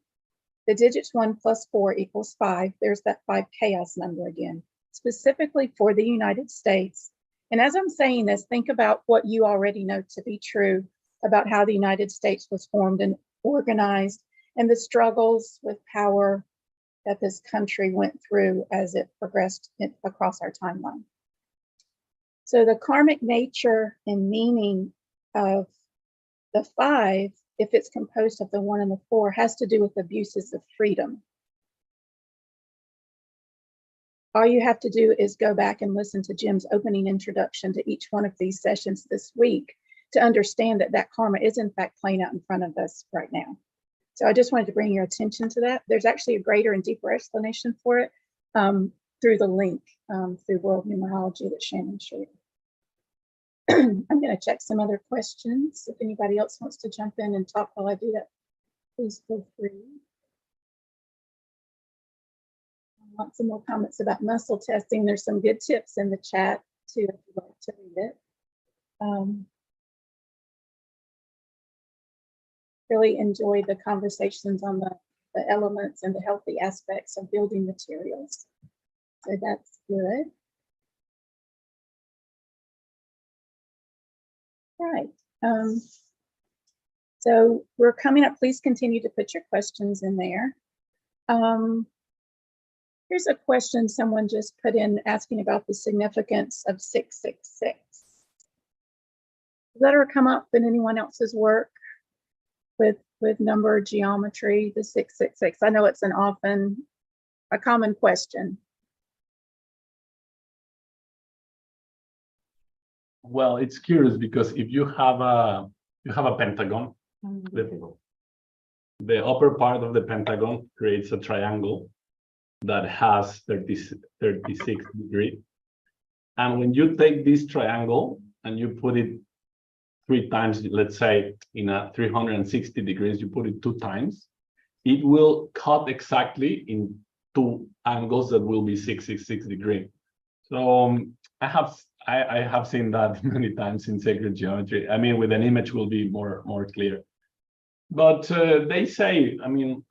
The digits 1 + 4 = 5. There's that 5 chaos number again, specifically for the United States. And as I'm saying this, think about what you already know to be true about how the United States was formed and organized, and the struggles with power that this country went through as it progressed across our timeline. So the karmic nature and meaning of the 5, if it's composed of the 1 and the 4, has to do with abuses of freedom. All you have to do is go back and listen to Jim's opening introduction to each one of these sessions this week to understand that that karma is in fact playing out in front of us right now. So I just wanted to bring your attention to that. There's actually a greater and deeper explanation for it through the link through World Numerology that Shannon shared. I'm going to check some other questions. If anybody else wants to jump in and talk while I do that, please feel free. I want some more comments about muscle testing. There's some good tips in the chat too, if you'd like to read it. Really enjoyed the conversations on the elements and the healthy aspects of building materials. So that's good. Right. So we're coming up. Please continue to put your questions in there. Here's a question someone just put in asking about the significance of 666. Does that ever come up in anyone else's work with number geometry, the 666? I know it's a common question. Well, it's curious because if you have a pentagon, the upper part of the pentagon creates a triangle that has 36 degrees. And when you take this triangle and you put it 3 times, let's say in a 360 degrees, you put it 2 times, it will cut exactly in 2 angles that will be 666 degrees. So I have seen that many times in sacred geometry. I mean, with an image will be more clear. But they say, I mean,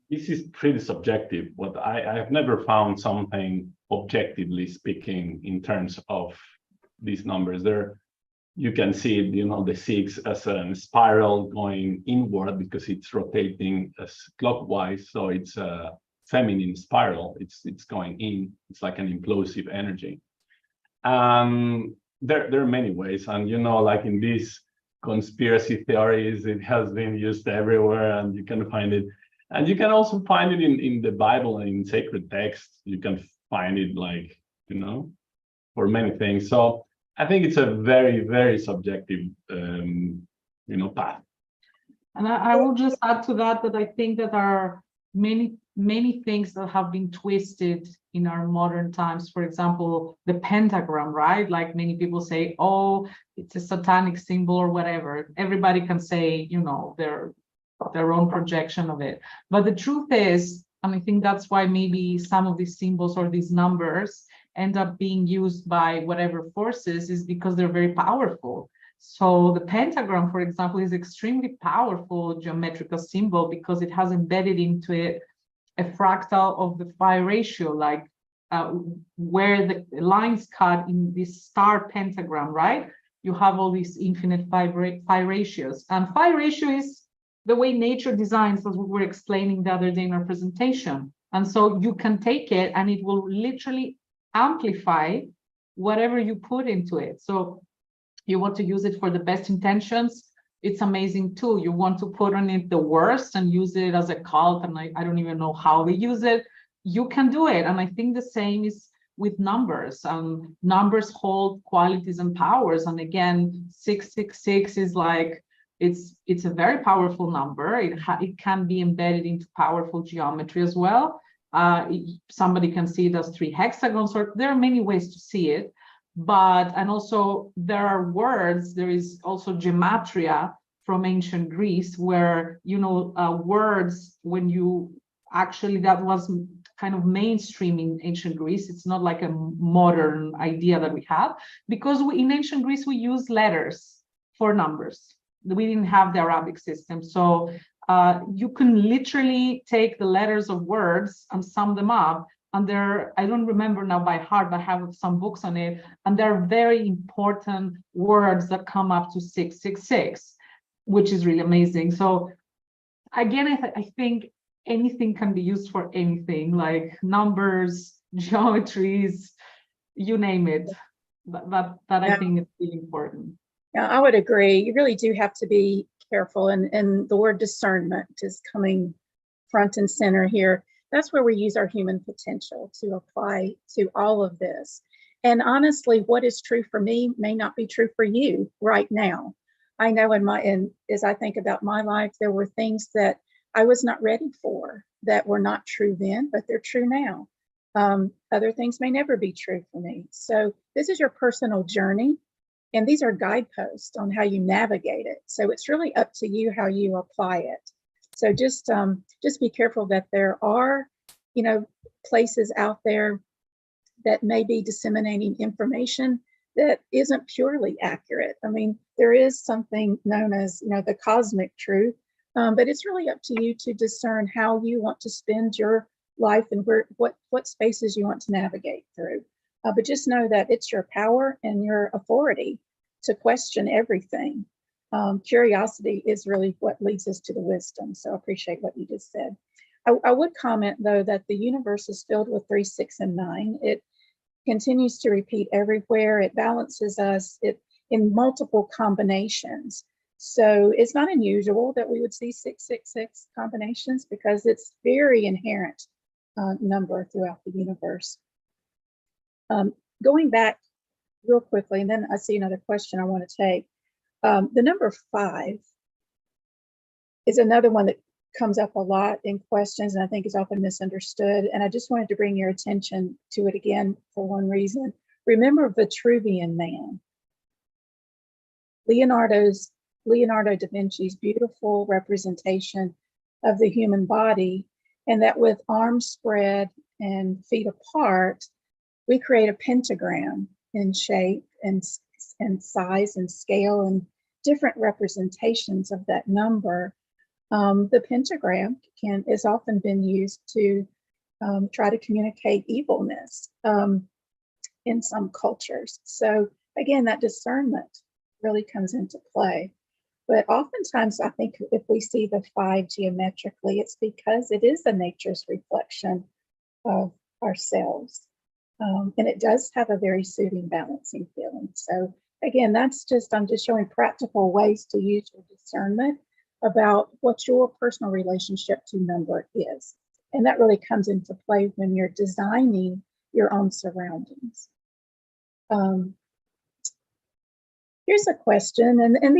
this is pretty subjective, but I have never found something objectively speaking in terms of these numbers. There, you can see, you know, the 6 as a spiral going inward because it's rotating as clockwise. So it's a feminine spiral. It's going in. It's like an implosive energy. There are many ways, and you know, like in this conspiracy theories. It has been used everywhere, and you can find it. And you can also find it in the Bible and in sacred texts. You can find it, like, you know, for many things. So I think it's a very, very subjective, you know, path. And I will just add to that I think that there are many things that have been twisted in our modern times. For example, the pentagram, right? Like many people say, oh, it's a satanic symbol or whatever. Everybody can say, you know, their own projection of it. But the truth is, and I think that's why maybe some of these symbols or these numbers end up being used by whatever forces, is because they're very powerful. So the pentagram, for example, is extremely powerful geometrical symbol because it has embedded into it a fractal of the phi ratio, like where the lines cut in this star pentagram, right? You have all these infinite phi ratios. And phi ratio is the way nature designs, as we were explaining the other day in our presentation. And so you can take it and it will literally amplify whatever you put into it. So you want to use it for the best intentions, it's amazing too. You want to put on it the worst and use it as a cult, and I don't even know how they use it. You can do it. And I think the same is with numbers. Numbers hold qualities and powers. And again, 666 is like, it's a very powerful number. It can be embedded into powerful geometry as well. Somebody can see it as 3 hexagons, or there are many ways to see it. And also there are words, there is also gematria from ancient Greece, where, you know, words, when you actually, that was kind of mainstream in ancient Greece. It's not like a modern idea that we have, because in ancient Greece, we use letters for numbers. We didn't have the Arabic system. So you can literally take the letters of words and sum them up. And I don't remember now by heart, but I have some books on it. And there are very important words that come up to 666, which is really amazing. So again, I think anything can be used for anything, like numbers, geometries, you name it. That I think is really important. Yeah, I would agree. You really do have to be careful. And the word discernment is coming front and center here. That's where we use our human potential to apply to all of this. And honestly, what is true for me may not be true for you right now. I know as I think about my life, there were things that I was not ready for that were not true then, but they're true now. Other things may never be true for me. So this is your personal journey, and these are guideposts on how you navigate it. So it's really up to you how you apply it. So just be careful that there are, you know, places out there that may be disseminating information that isn't purely accurate. I mean, there is something known as, you know, the cosmic truth, but it's really up to you to discern how you want to spend your life and what spaces you want to navigate through. But just know that it's your power and your authority to question everything. Curiosity is really what leads us to the wisdom. So I appreciate what you just said. I would comment, though, that the universe is filled with 3, 6, and 9. It continues to repeat everywhere. It balances us in multiple combinations. So it's not unusual that we would see 666 combinations, because it's very inherent number throughout the universe. Going back real quickly, and then I see another question I want to take. The number 5 is another one that comes up a lot in questions, and I think is often misunderstood. And I just wanted to bring your attention to it again for one reason. Remember Vitruvian Man, Leonardo da Vinci's beautiful representation of the human body, and that with arms spread and feet apart, we create a pentagram in shape and size and scale and different representations of that number. The pentagram is often been used to try to communicate evilness in some cultures. So again, that discernment really comes into play. But oftentimes, I think if we see the 5 geometrically, it's because it is a nature's reflection of ourselves. And it does have a very soothing, balancing feeling. So again, I'm just showing practical ways to use your discernment about what your personal relationship to number is. And that really comes into play when you're designing your own surroundings. Here's a question, and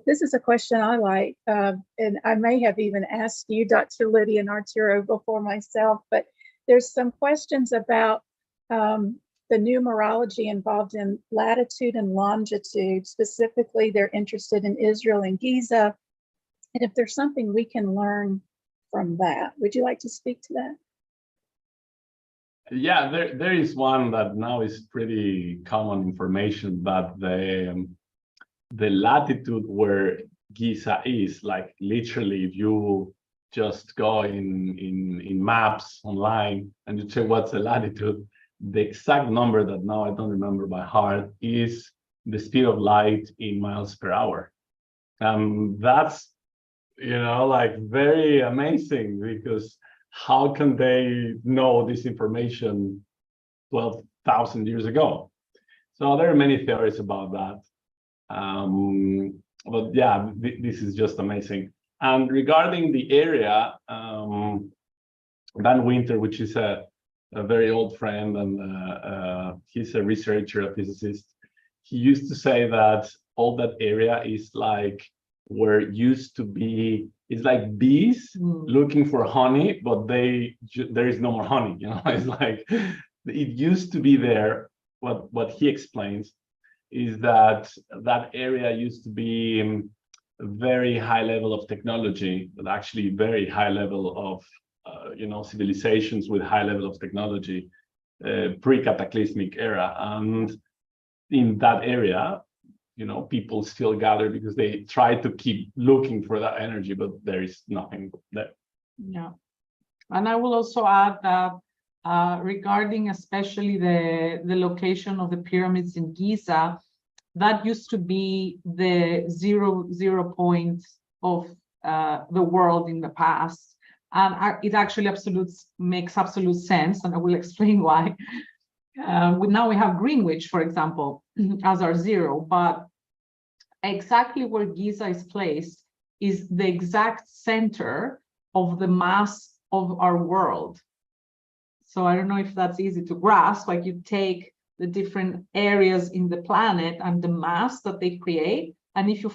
this is a question I like, and I may have even asked you, Dr. Lydia and Arturo, before myself, but there's some questions about the numerology involved in latitude and longitude. Specifically, they're interested in Israel and Giza, and if there's something we can learn from that. Would you like to speak to that? Yeah, there is one that now is pretty common information, but the latitude where Giza is, like literally, if you just go in maps online and you check what's the latitude, the exact number that now I don't remember by heart is the speed of light in miles per hour. That's, like very amazing, because how can they know this information 12,000 years ago? So there are many theories about that. But yeah, this is just amazing. And regarding the area, Dan Winter, which is a very old friend, and he's a researcher, a physicist, he used to say that all that area is like where used to be, it's like bees looking for honey, but there is no more honey. It's like it used to be there. What he explains is that area used to be a very high level of technology, but actually very high level of civilizations with high level of technology, pre-cataclysmic era. And in that area, people still gather because they try to keep looking for that energy, but there is nothing there. Yeah. And I will also add that regarding especially the location of the pyramids in Giza, that used to be the zero point of the world in the past. And it actually makes absolute sense, and I will explain why. Now we have Greenwich, for example, as our zero, but exactly where Giza is placed is the exact center of the mass of our world. So I don't know if that's easy to grasp. Like, you take the different areas in the planet and the mass that they create, and if you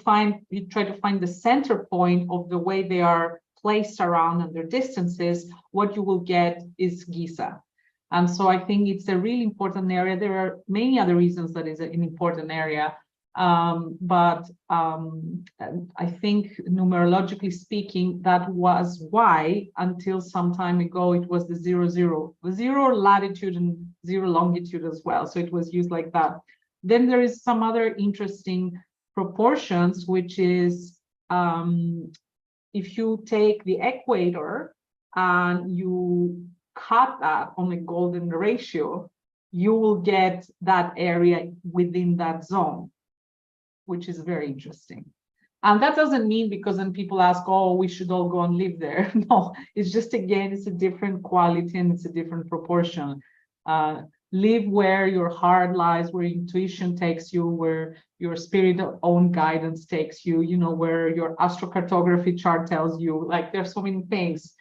try to find the center point of the way they are placed around and their distances, what you will get is Giza. And so I think it's a really important area. There are many other reasons that it's an important area. But I think numerologically speaking, that was why until some time ago, it was the 0 latitude and 0 longitude as well. So it was used like that. Then there is some other interesting proportions, which is if you take the equator and you cut that on a golden ratio, you will get that area within that zone, which is very interesting. And that doesn't mean, because then people ask, oh, we should all go and live there. No, it's just, again, it's a different quality and it's a different proportion. Live where your heart lies, where intuition takes you, where your spirit own guidance takes you, where your astrocartography chart tells you. Like, there's so many things.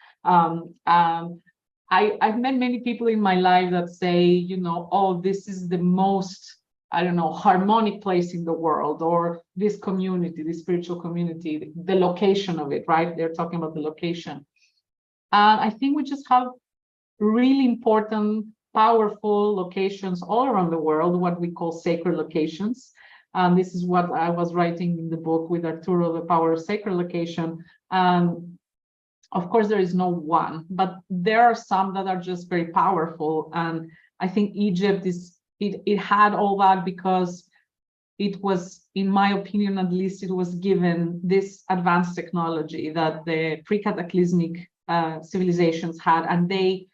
I've met many people in my life that say, oh, this is the most, harmonic place in the world, or this community, this spiritual community, the location of it, right? They're talking about the location. I think we just have really important, powerful locations all around the world, what we call sacred locations. This is what I was writing in the book with Arturo, The Power of Sacred Location. Of course, there is no one, but there are some that are just very powerful. And I think Egypt it had all that because it was, in my opinion, at least, it was given this advanced technology that the pre-cataclysmic civilizations had, and they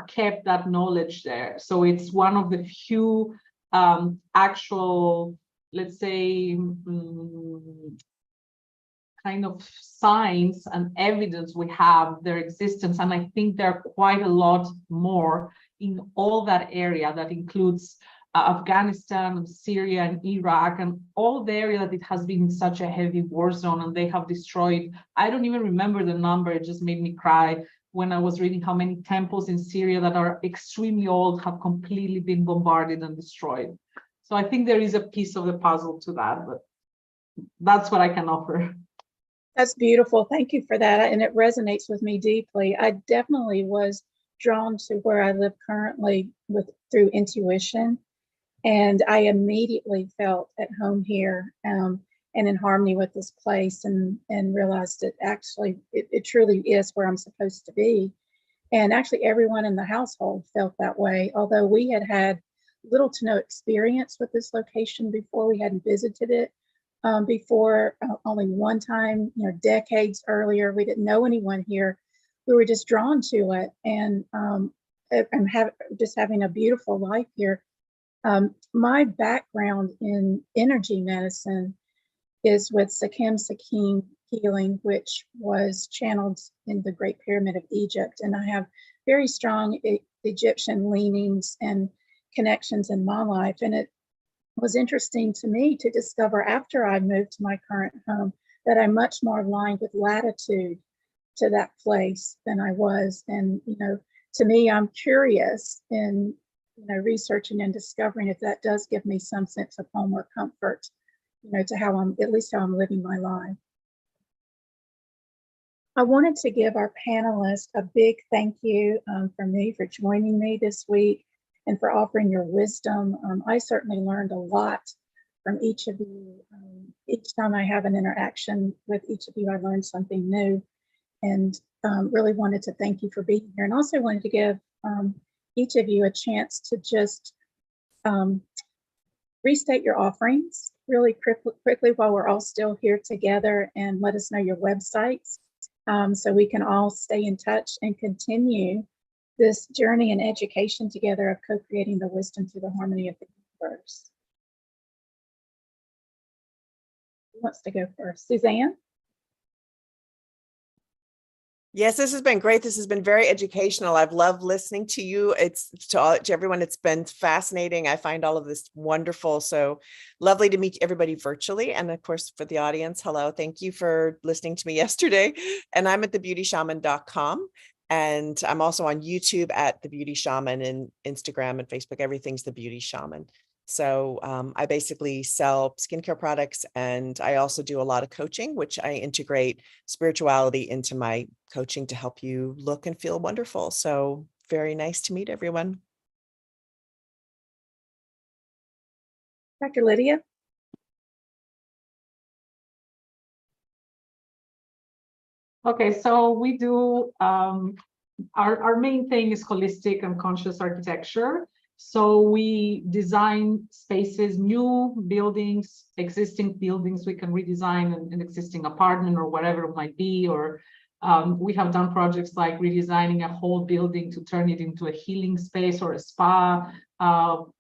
kept that knowledge there. So it's one of the few actual, let's say, kind of signs and evidence we have their existence. And I think there are quite a lot more in all that area that includes Afghanistan, Syria, and Iraq, and all the area that it has been such a heavy war zone, and they have destroyed, I don't even remember the number, it just made me cry when I was reading how many temples in Syria that are extremely old have completely been bombarded and destroyed. So I think there is a piece of the puzzle to that, but that's what I can offer. That's beautiful. Thank you for that. And it resonates with me deeply. I definitely was drawn to where I live currently through intuition. And I immediately felt at home here and in harmony with this place, and realized that actually it truly is where I'm supposed to be. And actually everyone in the household felt that way, although we had little to no experience with this location before. We hadn't visited it before, only one time, decades earlier. We didn't know anyone here. We were just drawn to it, and I'm just having a beautiful life here. My background in energy medicine is with Sakim Sakim healing, which was channeled in the Great Pyramid of Egypt. And I have very strong Egyptian leanings and connections in my life. And it was interesting to me to discover after I moved to my current home that I'm much more aligned with latitude to that place than I was. And, to me, I'm curious in researching and discovering if that does give me some sense of home or comfort, to how I'm living my life. I wanted to give our panelists a big thank you from me for joining me this week and for offering your wisdom. I certainly learned a lot from each of you. Each time I have an interaction with each of you, I learned something new, and really wanted to thank you for being here, and also wanted to give each of you a chance to just restate your offerings really quickly while we're all still here together, and let us know your websites so we can all stay in touch and continue this journey and education together of co-creating the wisdom through the harmony of the universe. Who wants to go first? Suzanne? Yes, this has been great. This has been very educational. I've loved listening to you. It's to everyone. It's been fascinating. I find all of this wonderful. So lovely to meet everybody virtually. And of course, for the audience, hello. Thank you for listening to me yesterday. And I'm at thebeautyshaman.com. And I'm also on YouTube at The Beauty Shaman, and Instagram and Facebook. Everything's The Beauty Shaman. So I basically sell skincare products, and I also do a lot of coaching, which I integrate spirituality into my coaching to help you look and feel wonderful. So very nice to meet everyone. Dr. Lydia? Okay, so we do, our main thing is holistic and conscious architecture. So we design spaces, new buildings, existing buildings we can redesign, an existing apartment or whatever it might be, or we have done projects like redesigning a whole building to turn it into a healing space or a spa.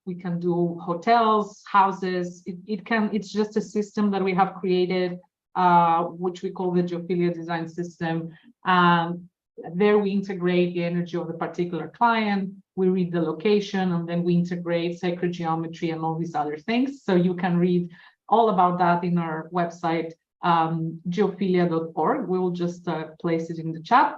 We can do hotels, houses. It's just a system that we have created, which we call the Geophilia design system. There we integrate the energy of the particular client, we read the location, and then we integrate sacred geometry and all these other things. So you can read all about that in our website, geophilia.org. We will just place it in the chat.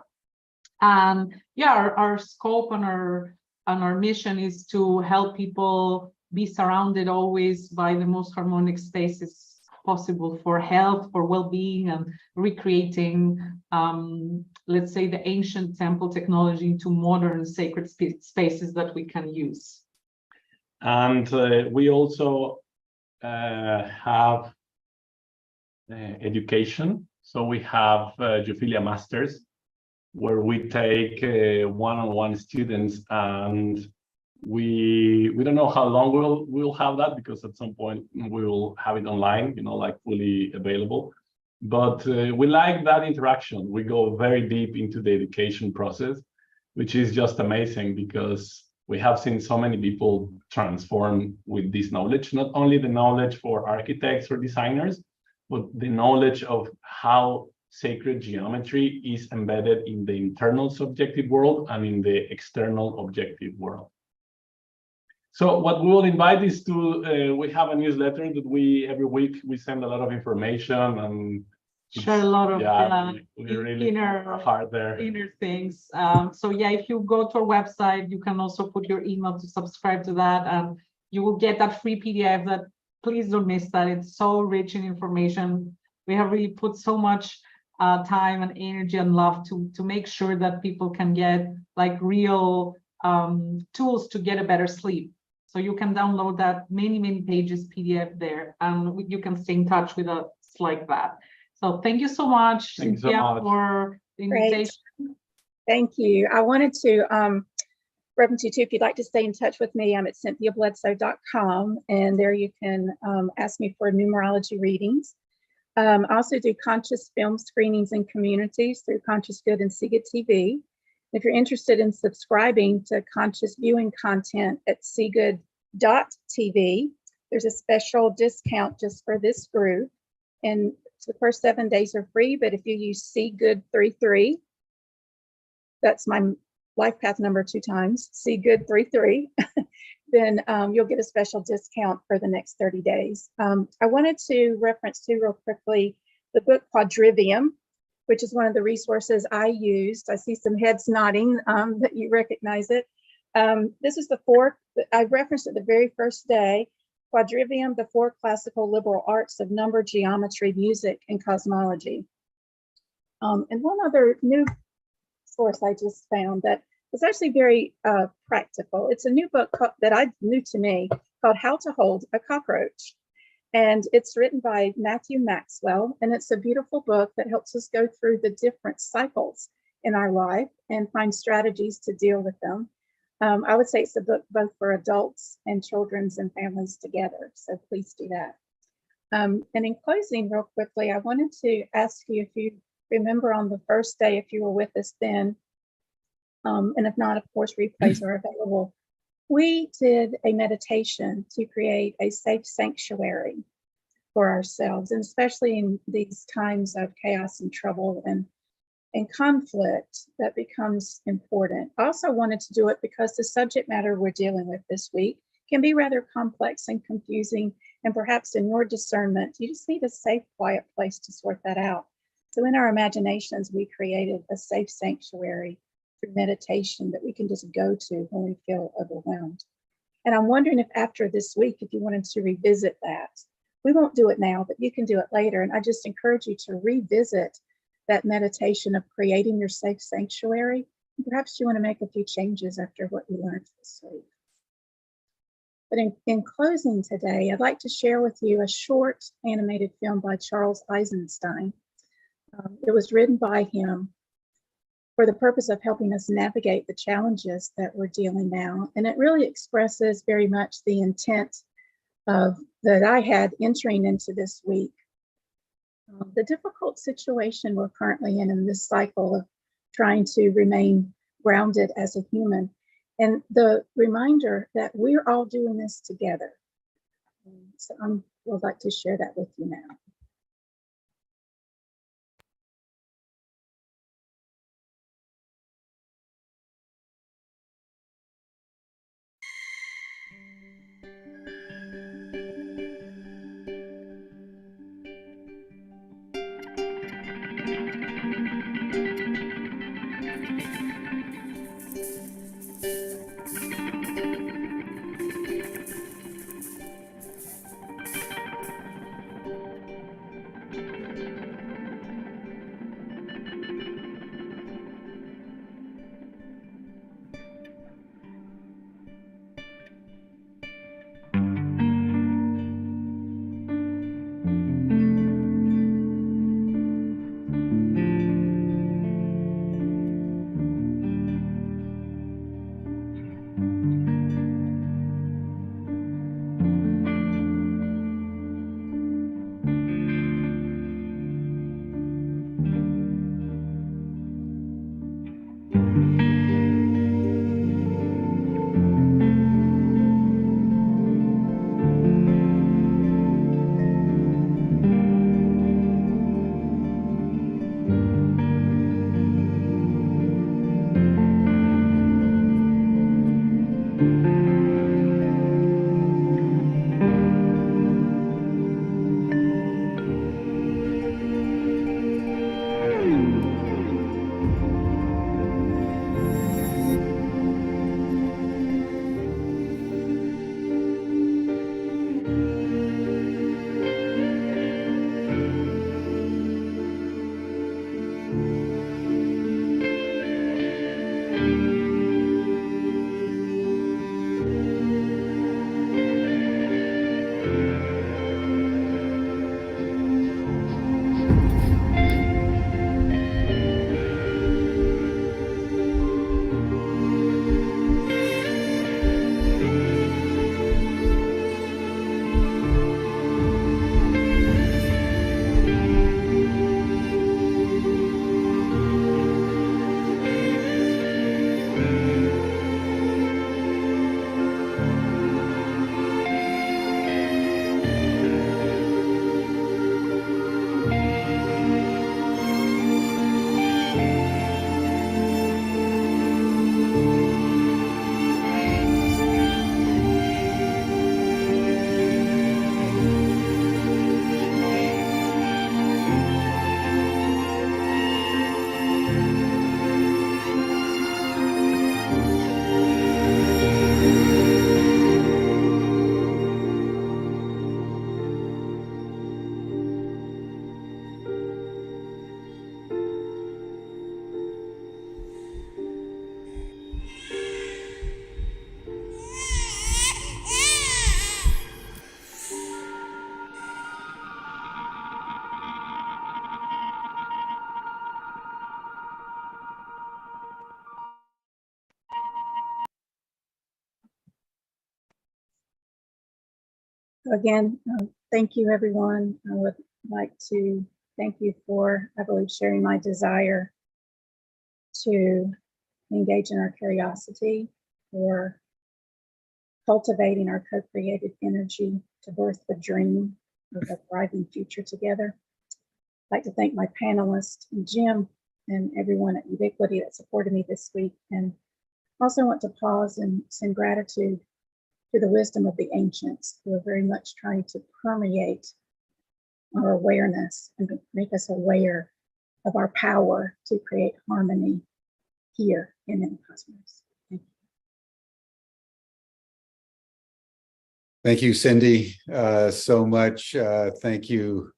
And yeah, our scope and our mission is to help people be surrounded always by the most harmonic spaces possible for health, for well-being, and recreating, let's say, the ancient temple technology into modern sacred spaces that we can use. And we also have education. So we have Geophilia Masters, where we take one-on-one students, and we don't know how long we'll have that, because at some point we will have it online, like fully available. But we like that interaction. We go very deep into the education process, which is just amazing, because we have seen so many people transform with this knowledge, not only the knowledge for architects or designers, but the knowledge of how sacred geometry is embedded in the internal subjective world and in the external objective world. So what we will invite is to, we have a newsletter that every week we send a lot of information and share a lot of we really inner hard there. inner things. So yeah, if you go to our website, you can also put your email to subscribe to that, and you will get that free PDF. That please don't miss that. It's so rich in information. We have really put so much time and energy and love to make sure that people can get like real tools to get a better sleep. So you can download that many pages PDF there, and you can stay in touch with us like that. So thank you so much, Cynthia, for the invitation. Great. Thank you. I wanted to reference you too, if you'd like to stay in touch with me, I'm at cynthiabledsoe.com, and there you can ask me for numerology readings. I also do conscious film screenings in communities through Conscious Good and CGUD TV. If you're interested in subscribing to conscious viewing content at CGUD.TV, there's a special discount just for this group. And the first 7 days are free, but if you use CGUD33, that's my life path number 2 times, CGUD33, then you'll get a special discount for the next 30 days. I wanted to reference too real quickly the book Quadrivium, which is one of the resources I used. I see some heads nodding that you recognize it. This is the 4th, I referenced it the very first day, Quadrivium, the 4 classical liberal arts of number, geometry, music, and cosmology. And one other new source I just found that is actually very practical. It's a new book that new to me called How to Hold a Cockroach. And it's written by Matthew Maxwell, and it's a beautiful book that helps us go through the different cycles in our life and find strategies to deal with them. I would say it's a book both for adults and children's and families together, so please do that. And in closing, real quickly, I wanted to ask you if you remember on the first day, if you were with us then, and if not, of course, replays are available. We did a meditation to create a safe sanctuary for ourselves, and especially in these times of chaos and trouble and conflict, that becomes important. I also wanted to do it because the subject matter we're dealing with this week can be rather complex and confusing, and perhaps in your discernment, you just need a safe, quiet place to sort that out. So in our imaginations, we created a safe sanctuary through meditation that we can just go to when we feel overwhelmed. And I'm wondering if after this week, if you wanted to revisit that, we won't do it now, but you can do it later. And I just encourage you to revisit that meditation of creating your safe sanctuary. And perhaps you want to make a few changes after what you learned this week. But in closing today, I'd like to share with you a short animated film by Charles Eisenstein. It was written by him for the purpose of helping us navigate the challenges that we're dealing now. And it really expresses very much the intent that I had entering into this week. The difficult situation we're currently in this cycle of trying to remain grounded as a human, and the reminder that we're all doing this together. So I would like to share that with you now. Again, thank you, everyone. I would like to thank you for, I believe, sharing my desire to engage in our curiosity, for cultivating our co-created energy to birth the dream of a thriving future together. I'd like to thank my panelists and Jim and everyone at Ubiquity that supported me this week. And also want to pause and send gratitude to the wisdom of the ancients who are very much trying to permeate our awareness and make us aware of our power to create harmony here and in the cosmos. Thank you. Thank you, Cindy, so much. Thank you,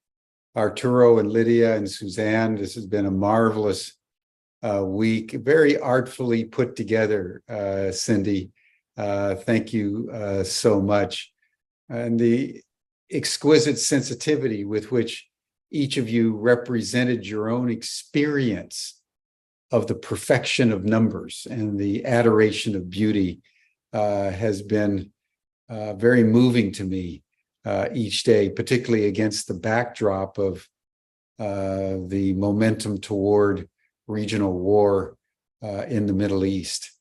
Arturo and Lydia and Suzanne. This has been a marvelous week, very artfully put together, Cindy. Thank you so much. And the exquisite sensitivity with which each of you represented your own experience of the perfection of numbers and the adoration of beauty has been very moving to me each day, particularly against the backdrop of the momentum toward regional war in the Middle East.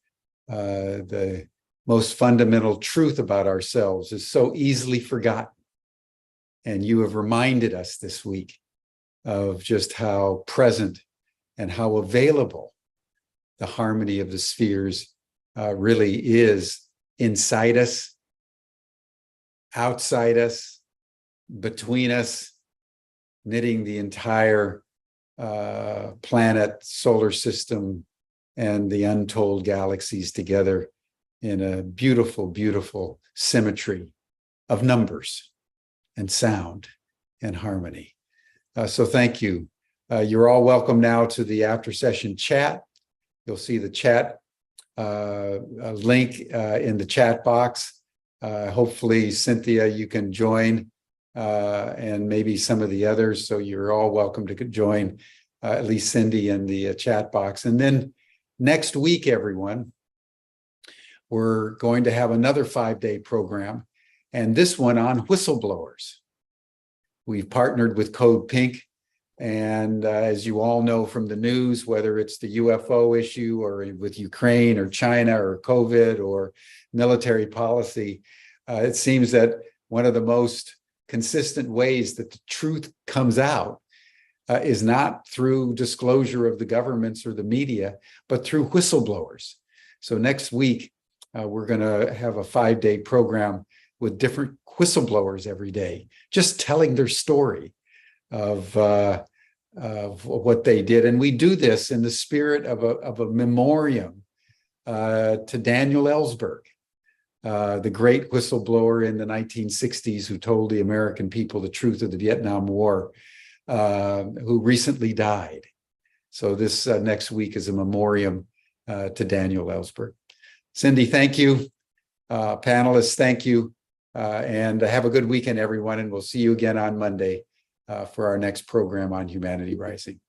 The most fundamental truth about ourselves is so easily forgotten. And you have reminded us this week of just how present and how available the harmony of the spheres really is inside us, outside us, between us, knitting the entire planet, solar system, and the untold galaxies together in a beautiful, beautiful symmetry of numbers and sound and harmony. So thank you. You're all welcome now to the after session chat. You'll see the chat link in the chat box. Hopefully, Cynthia, you can join and maybe some of the others. So you're all welcome to join, at least Cindy, in the chat box. And then next week, everyone, we're going to have another 5-day program, and this one on whistleblowers. We've partnered with Code Pink, and as you all know from the news, whether it's the UFO issue or with Ukraine or China or COVID or military policy, it seems that one of the most consistent ways that the truth comes out is not through disclosure of the governments or the media, but through whistleblowers. So next week, we're going to have a 5-day program with different whistleblowers every day, just telling their story of what they did. And we do this in the spirit of a memoriam to Daniel Ellsberg, the great whistleblower in the 1960s who told the American people the truth of the Vietnam War, who recently died. So this next week is a memoriam to Daniel Ellsberg. Cindy, thank you. Panelists, thank you. And have a good weekend, everyone. And we'll see you again on Monday for our next program on Humanity Rising.